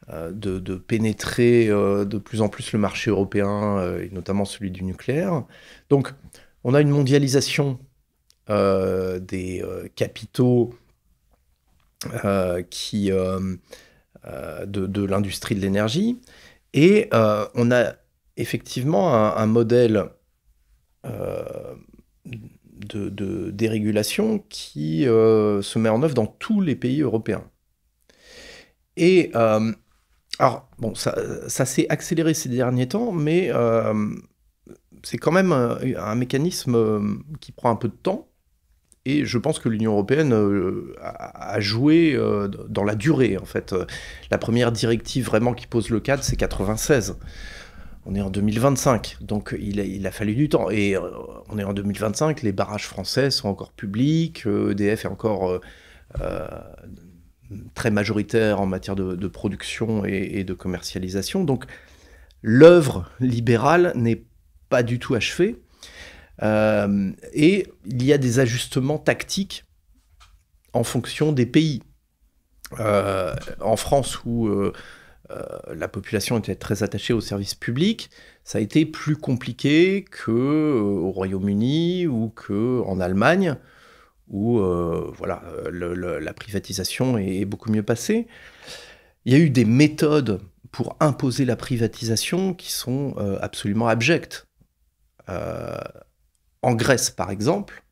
de pénétrer de plus en plus le marché européen, et notamment celui du nucléaire. Donc, on a une mondialisation des capitaux de l'industrie de l'énergie, et on a effectivement un modèle de dérégulation qui se met en œuvre dans tous les pays européens. Et alors, bon, ça s'est accéléré ces derniers temps, mais c'est quand même un mécanisme qui prend un peu de temps. Et je pense que l'Union européenne a joué dans la durée, en fait. La première directive vraiment qui pose le cadre, c'est 96. On est en 2025, donc il a fallu du temps. Et on est en 2025, les barrages français sont encore publics, EDF est encore très majoritaire en matière de production et de commercialisation. Donc l'œuvre libérale n'est pas du tout achevée. Et il y a des ajustements tactiques en fonction des pays. En France, où la population était très attachée aux services publics, ça a été plus compliqué qu'au Royaume-Uni ou qu'en Allemagne, où la privatisation est beaucoup mieux passée. Il y a eu des méthodes pour imposer la privatisation qui sont absolument abjectes. En Grèce, par exemple,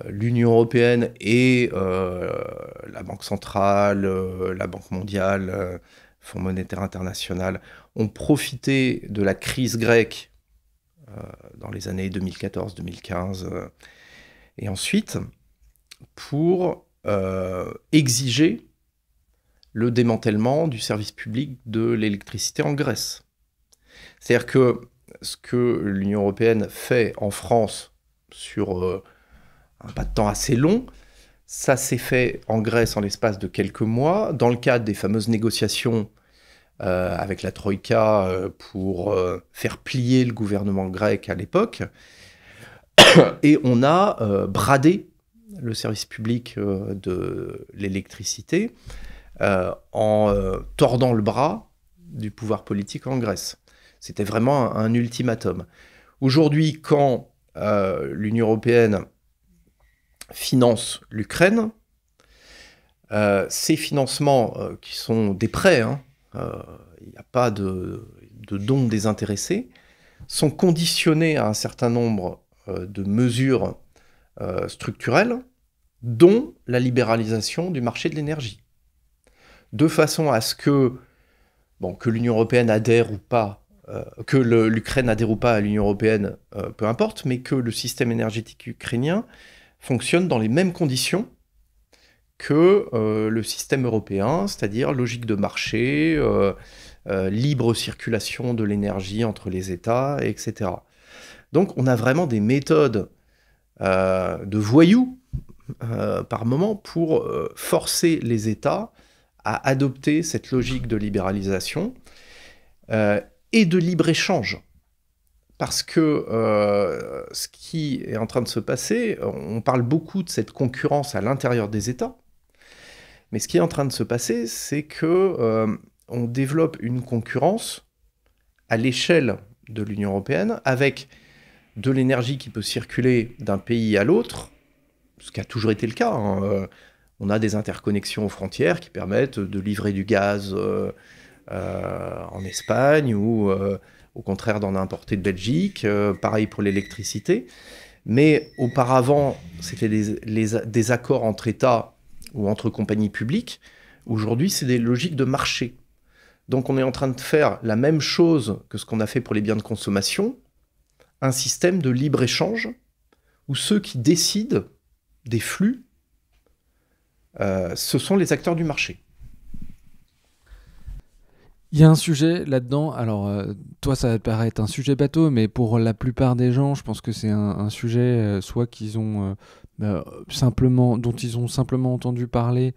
l'Union européenne et la Banque centrale, la Banque mondiale, Fonds monétaire international, ont profité de la crise grecque dans les années 2014-2015 et ensuite pour exiger le démantèlement du service public de l'électricité en Grèce. C'est-à-dire que ce que l'Union européenne fait en France sur un pas de temps assez long, ça s'est fait en Grèce en l'espace de quelques mois, dans le cadre des fameuses négociations avec la Troïka pour faire plier le gouvernement grec à l'époque. Et on a bradé le service public de l'électricité en tordant le bras du pouvoir politique en Grèce. C'était vraiment un ultimatum. Aujourd'hui, quand l'Union européenne finance l'Ukraine, ces financements qui sont des prêts, il n'y a pas de dons désintéressés, sont conditionnés à un certain nombre de mesures structurelles dont la libéralisation du marché de l'énergie. De façon à ce que l'Union européenne adhère ou pas, que l'Ukraine adhère ou pas à l'Union européenne, peu importe, mais que le système énergétique ukrainien fonctionne dans les mêmes conditions que le système européen, c'est-à-dire logique de marché, libre circulation de l'énergie entre les États, etc. Donc on a vraiment des méthodes de voyous par moment pour forcer les États à adopter cette logique de libéralisation et de libre-échange. Parce que ce qui est en train de se passer, on parle beaucoup de cette concurrence à l'intérieur des États, mais ce qui est en train de se passer, c'est que on développe une concurrence à l'échelle de l'Union européenne avec de l'énergie qui peut circuler d'un pays à l'autre, ce qui a toujours été le cas. Hein. On a des interconnexions aux frontières qui permettent de livrer du gaz en Espagne ou au contraire d'en importer de Belgique. Pareil pour l'électricité. Mais auparavant, c'était des accords entre États ou entre compagnies publiques. Aujourd'hui, c'est des logiques de marché. Donc on est en train de faire la même chose que ce qu'on a fait pour les biens de consommation, un système de libre-échange où ceux qui décident des flux, ce sont les acteurs du marché.
Il y a un sujet là-dedans, alors toi ça va te paraître un sujet bateau, mais pour la plupart des gens, je pense que c'est un sujet soit qu'ils ont dont ils ont simplement entendu parler,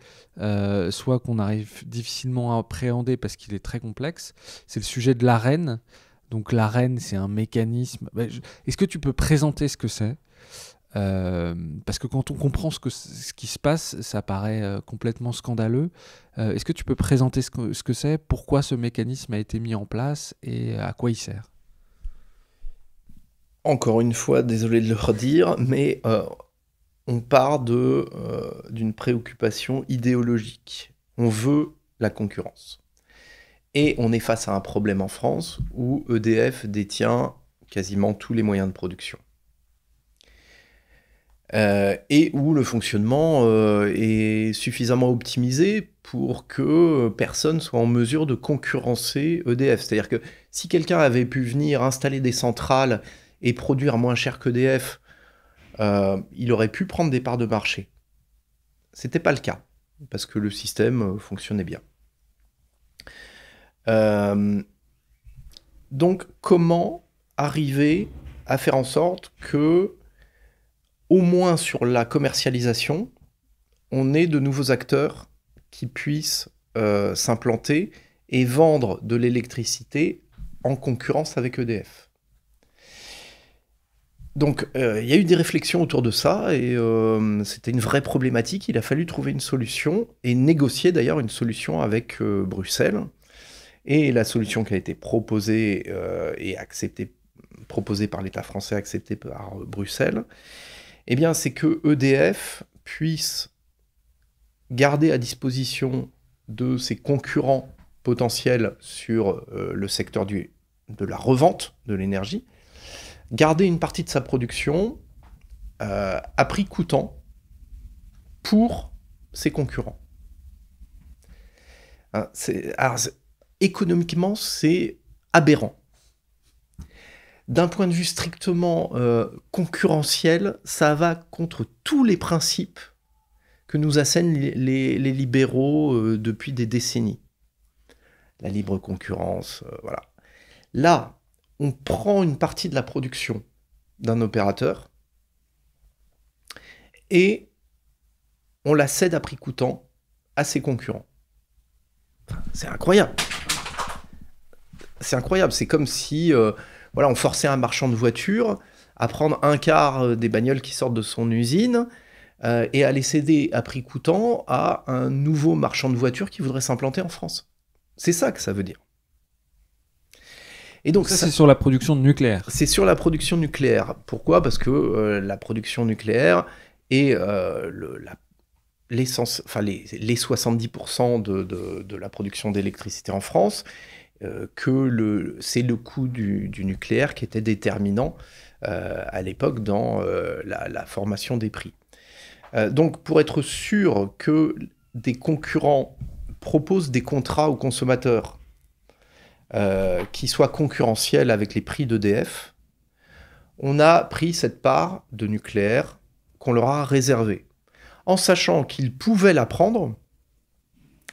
soit qu'on arrive difficilement à appréhender parce qu'il est très complexe. C'est le sujet de l'Arenh. Donc l'Arenh, c'est un mécanisme. Est-ce que tu peux présenter ce que c'est ? Parce que quand on comprend ce qui se passe, ça paraît complètement scandaleux. Est-ce que tu peux présenter ce que c'est, pourquoi ce mécanisme a été mis en place et à quoi il sert ?
Encore une fois, désolé de le redire, mais on part d'une préoccupation idéologique. On veut la concurrence. Et on est face à un problème en France où EDF détient quasiment tous les moyens de production. Et où le fonctionnement est suffisamment optimisé pour que personne soit en mesure de concurrencer EDF. C'est-à-dire que si quelqu'un avait pu venir installer des centrales et produire moins cher qu'EDF, il aurait pu prendre des parts de marché. C'était pas le cas, parce que le système fonctionnait bien. Donc, comment arriver à faire en sorte que, au moins sur la commercialisation, on ait de nouveaux acteurs qui puissent s'implanter et vendre de l'électricité en concurrence avec EDF. Donc, il y a eu des réflexions autour de ça, et c'était une vraie problématique. Il a fallu trouver une solution, et négocier d'ailleurs une solution avec Bruxelles. Et la solution qui a été proposée et acceptée, proposée par l'État français, acceptée par Bruxelles, eh bien, c'est que EDF puisse garder à disposition de ses concurrents potentiels sur le secteur de la revente de l'énergie, garder une partie de sa production à prix coûtant pour ses concurrents. Économiquement, c'est aberrant. D'un point de vue strictement concurrentiel, ça va contre tous les principes que nous assènent les libéraux depuis des décennies. La libre concurrence, voilà. Là, on prend une partie de la production d'un opérateur et on la cède à prix coûtant à ses concurrents. C'est incroyable. C'est incroyable. C'est comme si on forçait un marchand de voitures à prendre un quart des bagnoles qui sortent de son usine et à les céder à prix coûtant à un nouveau marchand de voitures qui voudrait s'implanter en France. C'est ça que ça veut dire. Et donc,
ça, c'est sur la production nucléaire.
C'est sur la production nucléaire. Pourquoi ? Parce que la production nucléaire est les 70% de la production d'électricité en France, c'est le coût du nucléaire qui était déterminant à l'époque dans la formation des prix. Donc, pour être sûr que des concurrents proposent des contrats aux consommateurs qui soient concurrentiels avec les prix d'EDF, on a pris cette part de nucléaire qu'on leur a réservée, en sachant qu'ils pouvaient la prendre,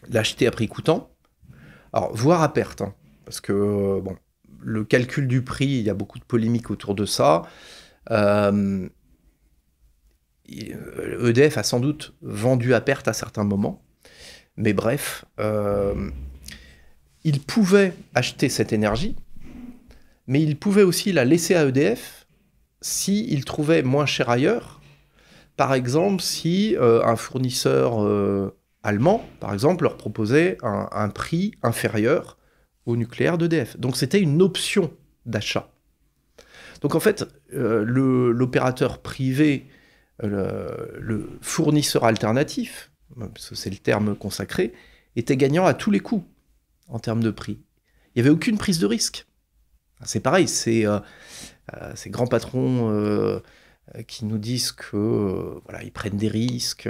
l'acheter à prix coûtant, alors voire à perte, hein, parce que bon, le calcul du prix, il y a beaucoup de polémiques autour de ça. EDF a sans doute vendu à perte à certains moments, mais bref, ils pouvaient acheter cette énergie, mais ils pouvaient aussi la laisser à EDF s'ils trouvaient moins cher ailleurs. Par exemple, si un fournisseur allemand, par exemple, leur proposait un prix inférieur au nucléaire d'EDF. Donc c'était une option d'achat. Donc en fait, l'opérateur privé, le fournisseur alternatif, c'est le terme consacré, était gagnant à tous les coups en termes de prix. Il n'y avait aucune prise de risque. C'est pareil, ces grands patrons qui nous disent que voilà, ils prennent des risques,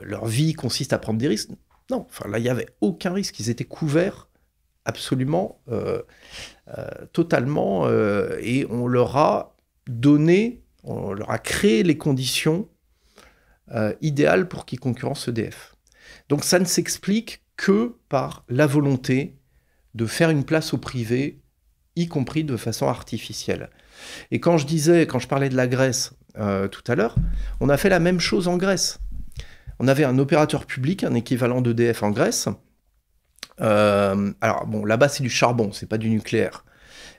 leur vie consiste à prendre des risques. Non, enfin là, il n'y avait aucun risque. Ils étaient couverts absolument, totalement, et on leur a créé les conditions idéales pour qu'ils concurrencent EDF. Donc ça ne s'explique que par la volonté de faire une place au privé, y compris de façon artificielle. Et quand je parlais de la Grèce tout à l'heure, on a fait la même chose en Grèce. On avait un opérateur public, un équivalent d'EDF en Grèce. Alors bon, là-bas c'est du charbon, c'est pas du nucléaire,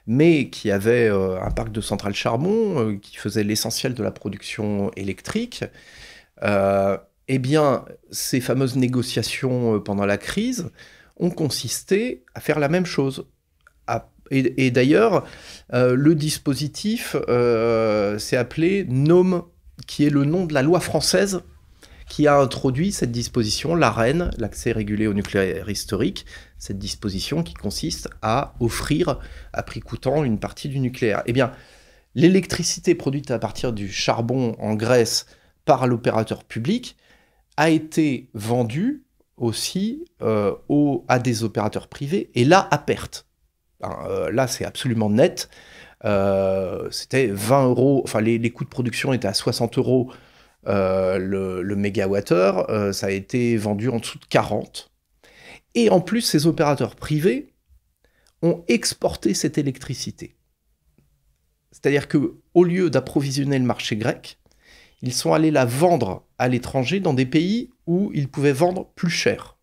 mais qui avait un parc de centrales charbon qui faisait l'essentiel de la production électrique. Eh bien, ces fameuses négociations pendant la crise ont consisté à faire la même chose. Et d'ailleurs, le dispositif s'est appelé NOM, qui est le nom de la loi française qui a introduit cette disposition, l'AREN, l'accès régulé au nucléaire historique, cette disposition qui consiste à offrir à prix coûtant une partie du nucléaire. Eh bien, l'électricité produite à partir du charbon en Grèce par l'opérateur public a été vendue aussi à des opérateurs privés, et là, à perte. Là, c'est absolument net. C'était 20 euros, enfin les coûts de production étaient à 60 euros le mégawattheure, ça a été vendu en dessous de 40. Et en plus, ces opérateurs privés ont exporté cette électricité. C'est-à-dire qu'au lieu d'approvisionner le marché grec, ils sont allés la vendre à l'étranger dans des pays où ils pouvaient vendre plus cher.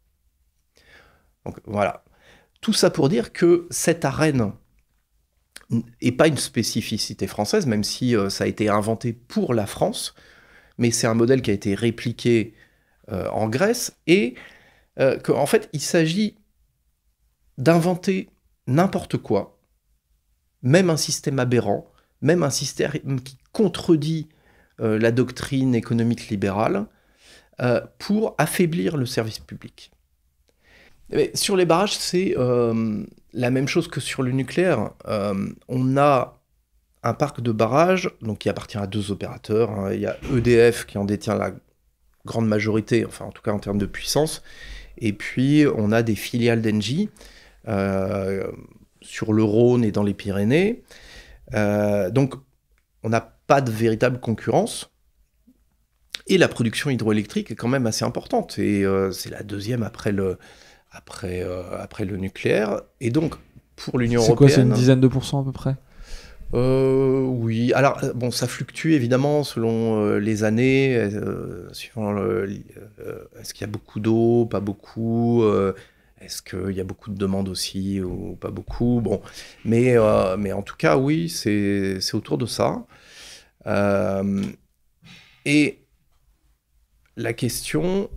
Donc voilà. Tout ça pour dire que cette arène n'est pas une spécificité française, même si ça a été inventé pour la France, mais c'est un modèle qui a été répliqué en Grèce, et qu'en fait, il s'agit d'inventer n'importe quoi, même un système aberrant, même un système qui contredit la doctrine économique libérale, pour affaiblir le service public. Mais sur les barrages, c'est la même chose que sur le nucléaire. On a un parc de barrages donc, qui appartient à 2 opérateurs. Hein. Il y a EDF qui en détient la grande majorité, enfin en tout cas en termes de puissance. Et puis on a des filiales d'Engie sur le Rhône et dans les Pyrénées. Donc on n'a pas de véritable concurrence. Et la production hydroélectrique est quand même assez importante. Et c'est la deuxième après le nucléaire. Et donc pour l'Union européenne...
C'est quoi, c'est une dizaine de pourcents à peu près ?
Oui, alors bon, ça fluctue évidemment selon les années, suivant est-ce qu'il y a beaucoup d'eau, pas beaucoup, est-ce qu'il y a beaucoup de demandes aussi ou pas beaucoup, bon, mais en tout cas oui, c'est autour de ça. Et la question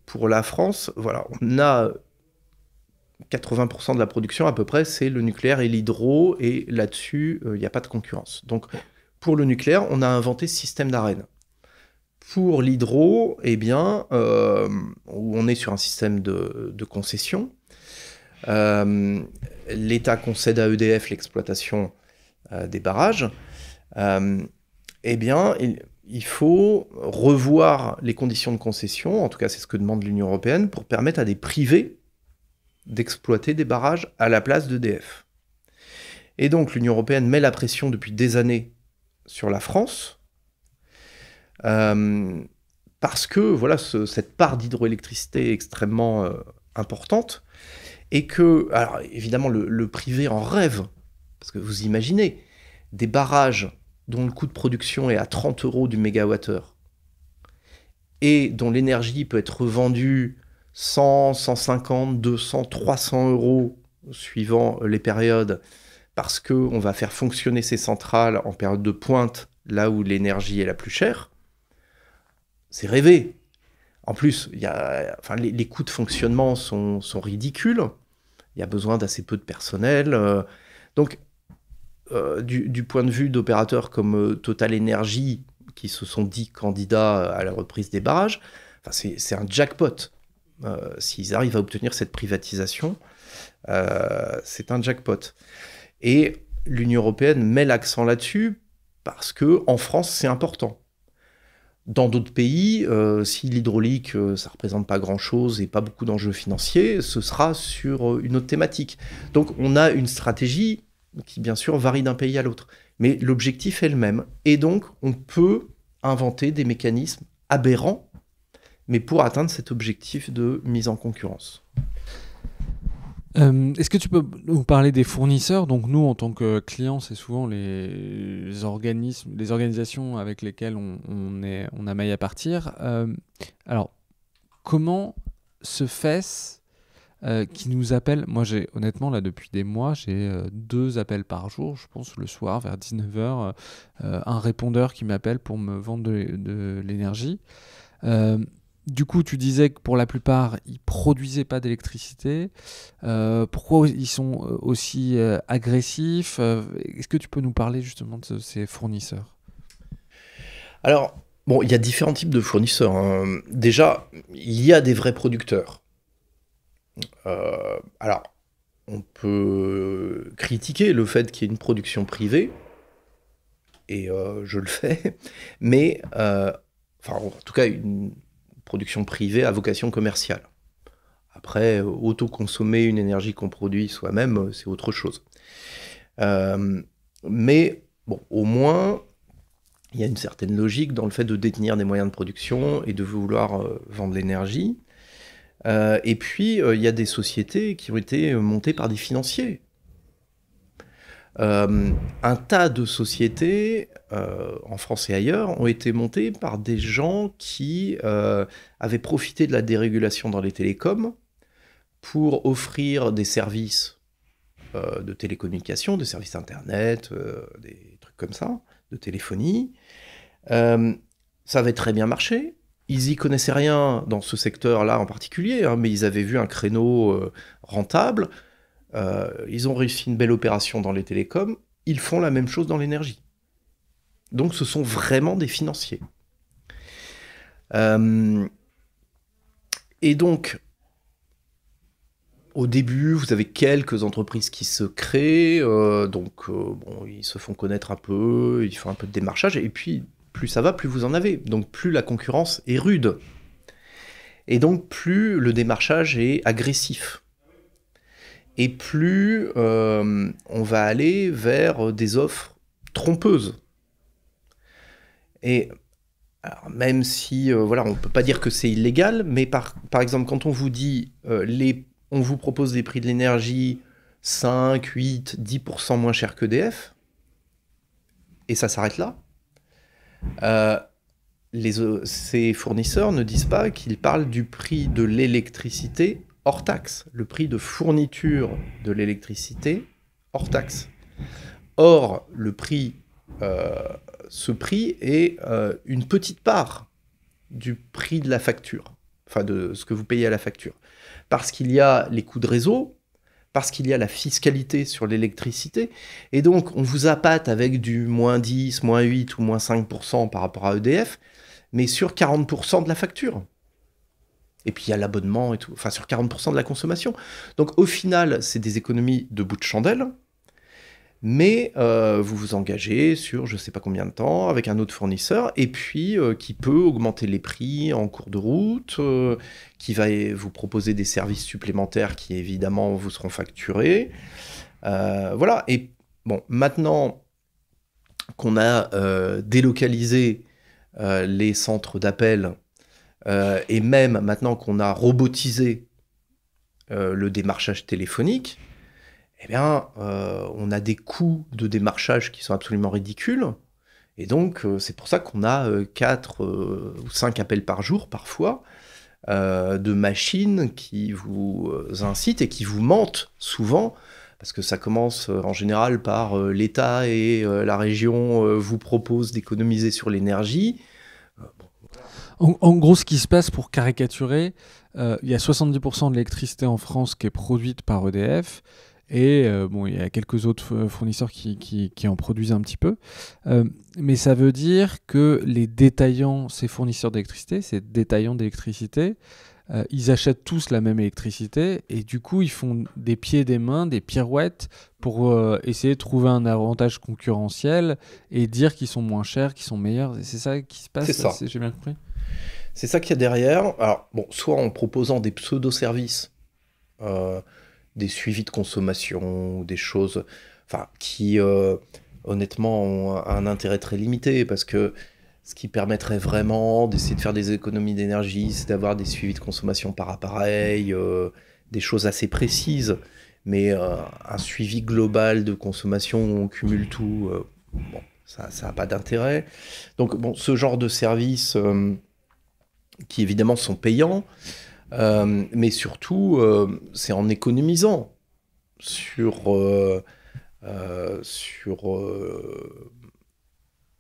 pour la France, voilà, on a 80% de la production à peu près, c'est le nucléaire et l'hydro, et là-dessus, il n'y a pas de concurrence. Donc, pour le nucléaire, on a inventé ce système d'arène. Pour l'hydro, eh bien, où on est sur un système de concession, l'État concède à EDF l'exploitation des barrages, eh bien, il faut revoir les conditions de concession, en tout cas c'est ce que demande l'Union européenne, pour permettre à des privés d'exploiter des barrages à la place d'EDF. Et donc l'Union européenne met la pression depuis des années sur la France, parce que voilà, cette part d'hydroélectricité est extrêmement importante, et que, alors évidemment le privé en rêve, parce que vous imaginez, des barrages dont le coût de production est à 30 € du mégawattheure, et dont l'énergie peut être revendue 100, 150, 200, 300 € suivant les périodes, parce qu'on va faire fonctionner ces centrales en période de pointe, là où l'énergie est la plus chère, c'est rêvé. En plus, les coûts de fonctionnement sont ridicules, il y a besoin d'assez peu de personnel. Donc, du point de vue d'opérateurs comme Total Energy, qui se sont dit candidats à la reprise des barrages, c'est un jackpot. S'ils arrivent à obtenir cette privatisation, c'est un jackpot. Et l'Union européenne met l'accent là-dessus parce qu'en France, c'est important. Dans d'autres pays, si l'hydraulique, ça ne représente pas grand-chose et pas beaucoup d'enjeux financiers, ce sera sur une autre thématique. Donc on a une stratégie qui, bien sûr, varie d'un pays à l'autre. Mais l'objectif est le même. Et donc, on peut inventer des mécanismes aberrants, mais pour atteindre cet objectif de mise en concurrence.
Est-ce que tu peux nous parler des fournisseurs? Donc nous, en tant que clients, c'est souvent les organismes, les organisations avec lesquelles on a maille à partir. Alors, comment se fait-ce qui nous appellent? Moi, honnêtement, là, depuis des mois, j'ai 2 appels par jour, je pense, le soir, vers 19h, un répondeur qui m'appelle pour me vendre de l'énergie. Du coup, tu disais que pour la plupart, ils ne produisaient pas d'électricité. Pourquoi ils sont aussi agressifs? Est-ce que tu peux nous parler justement de ces fournisseurs?
Alors, bon, il y a différents types de fournisseurs, hein. Déjà, il y a des vrais producteurs. Alors, on peut critiquer le fait qu'il y ait une production privée, et je le fais, mais en tout cas, une production privée à vocation commerciale. Après, autoconsommer une énergie qu'on produit soi-même, c'est autre chose. Mais bon, au moins, il y a une certaine logique dans le fait de détenir des moyens de production et de vouloir vendre l'énergie. Et puis, il y a des sociétés qui ont été montées par des financiers. Un tas de sociétés, en France et ailleurs, ont été montées par des gens qui avaient profité de la dérégulation dans les télécoms pour offrir des services de télécommunication, des services Internet, des trucs comme ça, de téléphonie. Ça avait très bien marché. Ils y connaissaient rien dans ce secteur-là en particulier, hein, mais ils avaient vu un créneau rentable. Ils ont réussi une belle opération dans les télécoms. Ils font la même chose dans l'énergie. Donc ce sont vraiment des financiers. Et donc, au début, vous avez quelques entreprises qui se créent. Bon, ils se font connaître un peu, ils font un peu de démarchage. Et puis, plus ça va, plus vous en avez. Donc plus la concurrence est rude. Et donc plus le démarchage est agressif. Et plus on va aller vers des offres trompeuses. Et alors, même si, on ne peut pas dire que c'est illégal, mais par exemple, quand on vous dit, on vous propose des prix de l'énergie 5, 8, 10% moins cher qu'EDF, et ça s'arrête là, ces fournisseurs ne disent pas qu'ils parlent du prix de l'électricité hors taxe, le prix de fourniture de l'électricité hors taxe. Or, ce prix est une petite part du prix de la facture, enfin de ce que vous payez à la facture. Parce qu'il y a les coûts de réseau, parce qu'il y a la fiscalité sur l'électricité, et donc on vous appâte avec du moins 10, moins 8 ou moins 5% par rapport à EDF, mais sur 40% de la facture. Et puis il y a l'abonnement et tout, enfin sur 40% de la consommation. Donc au final, c'est des économies de bout de chandelle, mais vous vous engagez sur je ne sais pas combien de temps avec un autre fournisseur, et puis qui peut augmenter les prix en cours de route, qui va vous proposer des services supplémentaires qui évidemment vous seront facturés. Voilà, et bon, maintenant qu'on a délocalisé les centres d'appel, et même maintenant qu'on a robotisé le démarchage téléphonique, eh bien, on a des coûts de démarchage qui sont absolument ridicules. Et donc, c'est pour ça qu'on a 4 ou 5 appels par jour, parfois, de machines qui vous incitent et qui vous mentent souvent, parce que ça commence en général par l'État et la région vous proposent d'économiser sur l'énergie.
En gros, ce qui se passe, pour caricaturer, il y a 70% de l'électricité en France qui est produite par EDF. Et bon, il y a quelques autres fournisseurs qui en produisent un petit peu. Mais ça veut dire que les détaillants, ces fournisseurs d'électricité, ces détaillants d'électricité, ils achètent tous la même électricité et du coup, ils font des pieds et des mains, des pirouettes pour essayer de trouver un avantage concurrentiel et dire qu'ils sont moins chers, qu'ils sont meilleurs. C'est ça qui se passe?
C'est ça.
J'ai bien compris.
C'est ça qu'il y a derrière. Alors, bon, soit en proposant des pseudo-services, des suivis de consommation, des choses qui, honnêtement, ont un intérêt très limité, parce que ce qui permettrait vraiment d'essayer de faire des économies d'énergie, c'est d'avoir des suivis de consommation par appareil, des choses assez précises, mais un suivi global de consommation où on cumule tout, bon, ça n'a pas d'intérêt. Donc, bon, ce genre de services qui, évidemment, sont payants, mais surtout, c'est en économisant sur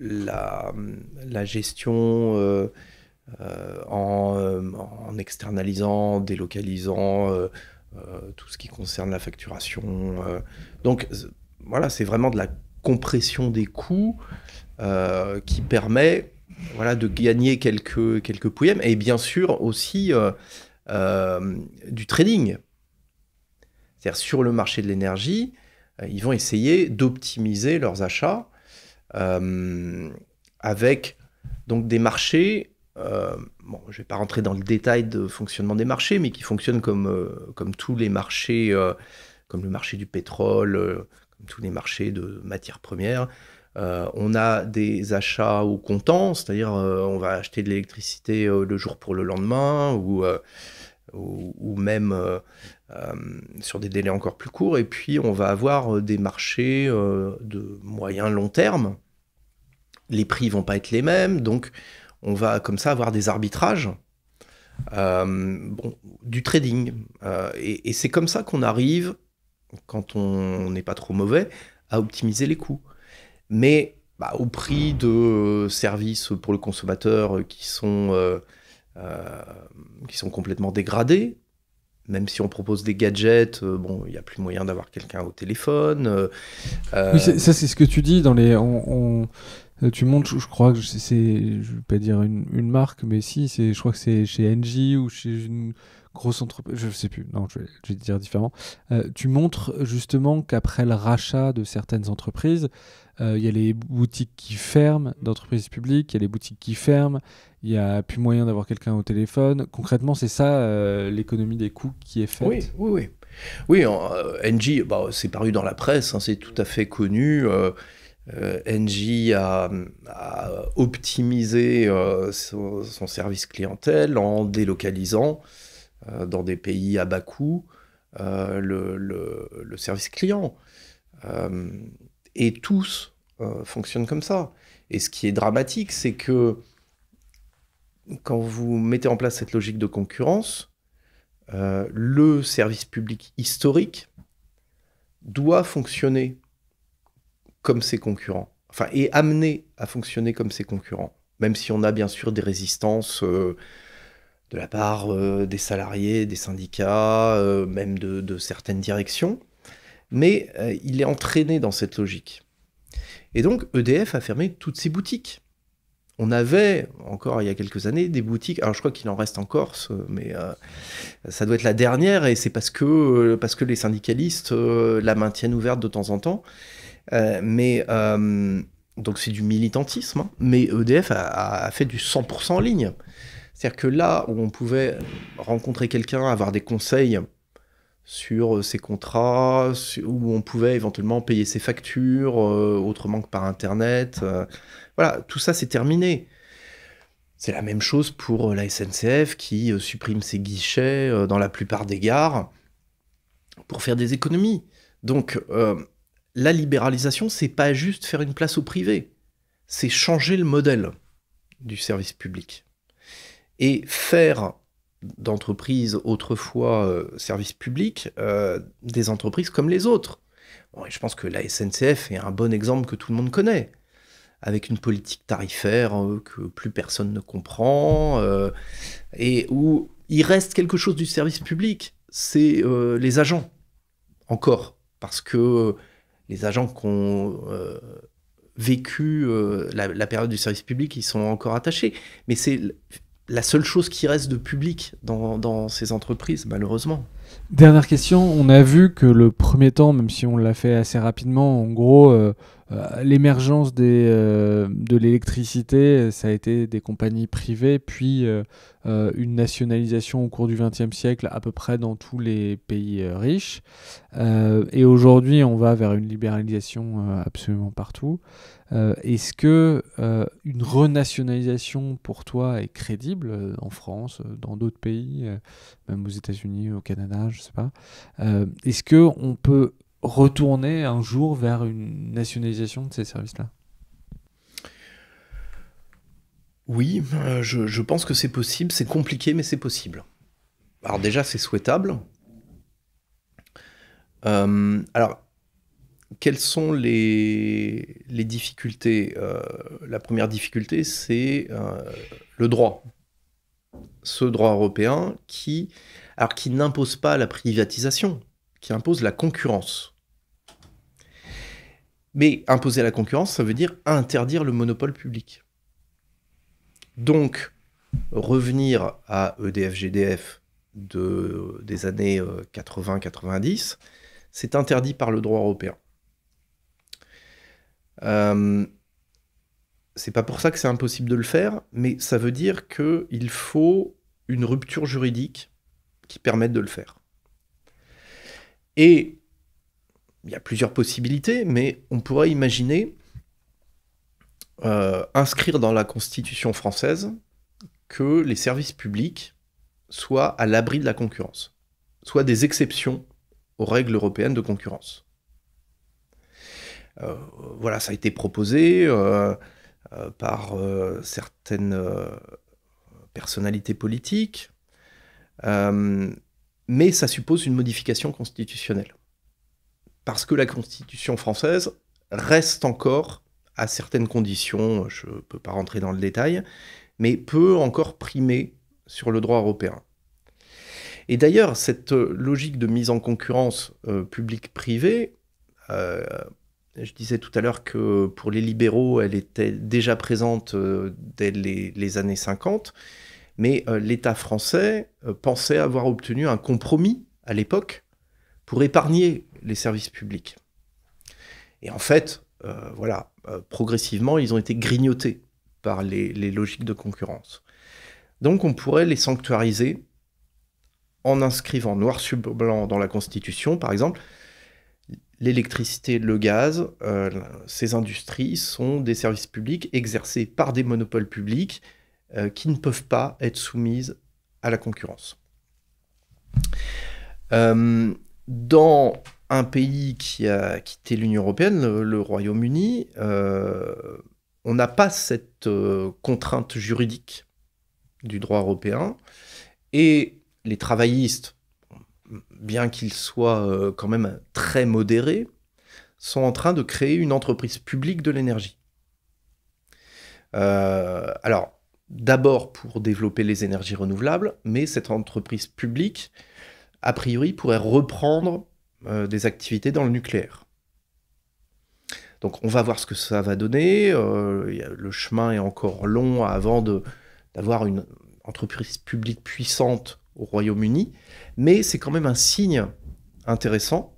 la gestion, en externalisant, délocalisant tout ce qui concerne la facturation. Donc voilà, c'est vraiment de la compression des coûts qui permet de gagner quelques pouillèmes, et bien sûr aussi du trading. C'est-à-dire, sur le marché de l'énergie, ils vont essayer d'optimiser leurs achats avec donc des marchés, bon, je ne vais pas rentrer dans le détail de fonctionnement des marchés, mais qui fonctionnent comme tous les marchés, comme le marché du pétrole, comme tous les marchés de matières premières. On a des achats au comptant, c'est-à-dire on va acheter de l'électricité le jour pour le lendemain, ou même sur des délais encore plus courts. Et puis on va avoir des marchés de moyen long terme. Les prix vont pas être les mêmes, donc on va comme ça avoir des arbitrages, du trading. Et c'est comme ça qu'on arrive, quand on n'est pas trop mauvais, à optimiser les coûts. Mais au prix de services pour le consommateur qui sont complètement dégradés. Même si on propose des gadgets, il n'y a plus moyen d'avoir quelqu'un au téléphone.
Oui, ça c'est ce que tu dis dans les. Tu montres, je crois que c'est, je ne vais pas dire une marque, mais si, je crois que c'est chez Engie ou chez une grosse entreprise, je ne sais plus, non, je vais dire différemment. Tu montres justement qu'après le rachat de certaines entreprises, il y a les boutiques qui ferment, d'entreprises publiques, il y a les boutiques qui ferment, il n'y a plus moyen d'avoir quelqu'un au téléphone. Concrètement, c'est ça l'économie des coûts qui est faite.
Oui, Engie, c'est paru dans la presse, hein, c'est tout à fait connu. Engie a optimisé son service clientèle en délocalisant dans des pays à bas coût le service client. Et tous fonctionnent comme ça. Et ce qui est dramatique, c'est que quand vous mettez en place cette logique de concurrence, le service public historique doit fonctionner comme ses concurrents, et amené à fonctionner comme ses concurrents, même si on a bien sûr des résistances de la part des salariés, des syndicats, même de certaines directions, mais il est entraîné dans cette logique. Et donc EDF a fermé toutes ses boutiques. On avait, encore il y a quelques années, des boutiques, alors je crois qu'il en reste en Corse, mais ça doit être la dernière, et c'est parce que les syndicalistes la maintiennent ouverte de temps en temps. Donc c'est du militantisme, hein. Mais EDF a fait du 100% en ligne. C'est-à-dire que là où on pouvait rencontrer quelqu'un, avoir des conseils sur ses contrats, où on pouvait éventuellement payer ses factures autrement que par Internet. Voilà, tout ça, c'est terminé. C'est la même chose pour la SNCF qui supprime ses guichets dans la plupart des gares pour faire des économies. Donc, la libéralisation, c'est pas juste faire une place au privé, c'est changer le modèle du service public. Et faire d'entreprises autrefois service public, des entreprises comme les autres. Bon, et je pense que la SNCF est un bon exemple que tout le monde connaît, avec une politique tarifaire que plus personne ne comprend, et où il reste quelque chose du service public, c'est les agents, encore, parce que les agents qui ont vécu la période du service public, ils sont encore attachés, mais c'est la seule chose qui reste de public dans ces entreprises, malheureusement.
Dernière question, on a vu que le premier temps, même si on l'a fait assez rapidement, en gros, l'émergence de l'électricité, ça a été des compagnies privées, puis une nationalisation au cours du XXe siècle à peu près dans tous les pays riches. Et aujourd'hui, on va vers une libéralisation absolument partout. Est-ce que une renationalisation pour toi est crédible en France, dans d'autres pays, même aux États-Unis, au Canada, je sais pas. Est-ce que on peut retourner un jour vers une nationalisation de ces services-là?
Oui, je pense que c'est possible. C'est compliqué, mais c'est possible. Alors déjà, c'est souhaitable. Alors, quelles sont les difficultés? La première difficulté, c'est le droit. Ce droit européen qui n'impose pas la privatisation, qui impose la concurrence. Mais imposer la concurrence, ça veut dire interdire le monopole public. Donc, revenir à EDF-GDF des années 80-90, c'est interdit par le droit européen. C'est pas pour ça que c'est impossible de le faire, mais ça veut dire qu'il faut une rupture juridique qui permette de le faire. Et il y a plusieurs possibilités, mais on pourrait imaginer inscrire dans la Constitution française que les services publics soient à l'abri de la concurrence, soient des exceptions aux règles européennes de concurrence. Voilà, ça a été proposé par certaines personnalités politiques, mais ça suppose une modification constitutionnelle. Parce que la Constitution française reste encore, à certaines conditions, je ne peux pas rentrer dans le détail, mais peut encore primer sur le droit européen. Et d'ailleurs, cette logique de mise en concurrence publique-privée, je disais tout à l'heure que pour les libéraux, elle était déjà présente dès les années 50, mais l'État français pensait avoir obtenu un compromis à l'époque pour épargner les services publics. Et en fait, progressivement, ils ont été grignotés par les logiques de concurrence. Donc on pourrait les sanctuariser en inscrivant noir sur blanc dans la Constitution, par exemple, l'électricité, le gaz, ces industries sont des services publics exercés par des monopoles publics qui ne peuvent pas être soumises à la concurrence. Dans un pays qui a quitté l'Union européenne, le Royaume-Uni, on n'a pas cette contrainte juridique du droit européen, et les travaillistes, bien qu'ils soient quand même très modérés, sont en train de créer une entreprise publique de l'énergie. Alors, d'abord pour développer les énergies renouvelables, mais cette entreprise publique, a priori, pourrait reprendre des activités dans le nucléaire. Donc on va voir ce que ça va donner. Le chemin est encore long avant d'avoir une entreprise publique puissante au Royaume-Uni, mais c'est quand même un signe intéressant.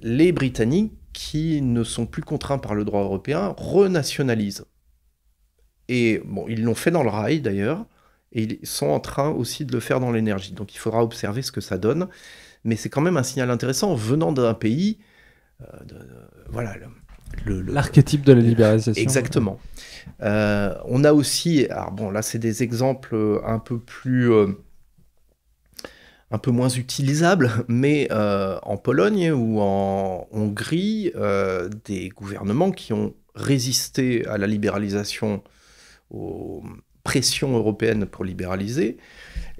les Britanniques, qui ne sont plus contraints par le droit européen, renationalisent. Et bon, ils l'ont fait dans le rail d'ailleurs, et ils sont en train aussi de le faire dans l'énergie. Donc il faudra observer ce que ça donne. Mais c'est quand même un signal intéressant venant d'un pays... voilà,
l'archétype de la libéralisation.
Exactement. On a aussi... Alors bon, là c'est des exemples un peu moins utilisables, mais en Pologne ou en Hongrie, des gouvernements qui ont résisté à la libéralisation, aux pressions européennes pour libéraliser,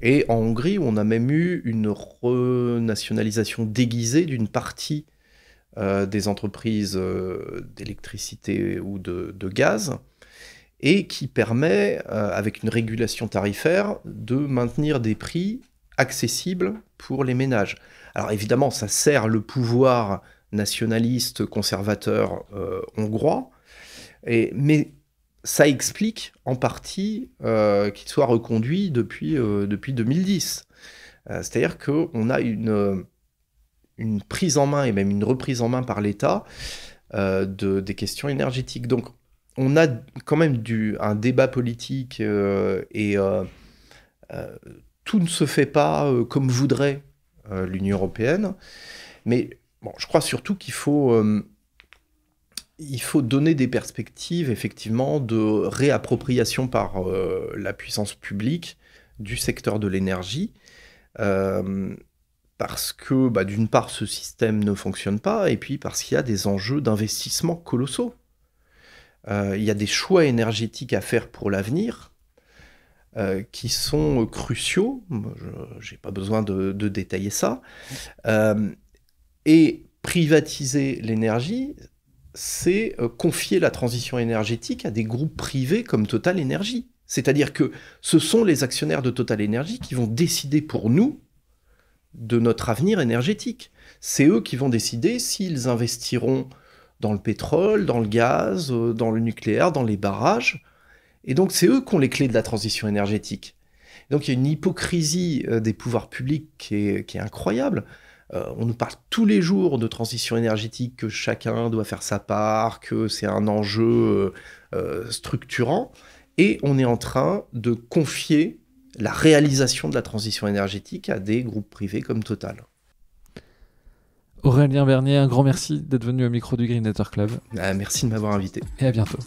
et en Hongrie, où on a même eu une renationalisation déguisée d'une partie des entreprises d'électricité ou de gaz, et qui permet, avec une régulation tarifaire, de maintenir des prix accessibles pour les ménages. Alors évidemment, ça sert le pouvoir nationaliste conservateur hongrois, mais ça explique en partie qu'il soit reconduit depuis 2010. C'est-à-dire qu'on a une prise en main et même une reprise en main par l'État des questions énergétiques. Donc on a quand même un débat politique et tout ne se fait pas comme voudrait l'Union européenne. Mais bon, je crois surtout qu'il faut donner des perspectives, effectivement, de réappropriation par la puissance publique du secteur de l'énergie, parce que, d'une part, ce système ne fonctionne pas, et puis parce qu'il y a des enjeux d'investissement colossaux. Il y a des choix énergétiques à faire pour l'avenir, qui sont cruciaux. Je n'ai pas besoin de détailler ça. Et privatiser l'énergie, c'est confier la transition énergétique à des groupes privés comme Total Energy. C'est-à-dire que ce sont les actionnaires de Total Energy qui vont décider pour nous de notre avenir énergétique. C'est eux qui vont décider s'ils investiront dans le pétrole, dans le gaz, dans le nucléaire, dans les barrages. Et donc c'est eux qui ont les clés de la transition énergétique. Donc il y a une hypocrisie des pouvoirs publics qui est incroyable. On nous parle tous les jours de transition énergétique, que chacun doit faire sa part, que c'est un enjeu structurant, et on est en train de confier la réalisation de la transition énergétique à des groupes privés comme Total.
Aurélien Bernier, un grand merci d'être venu au micro du Greenwater Club.
Merci de m'avoir invité.
Et à bientôt.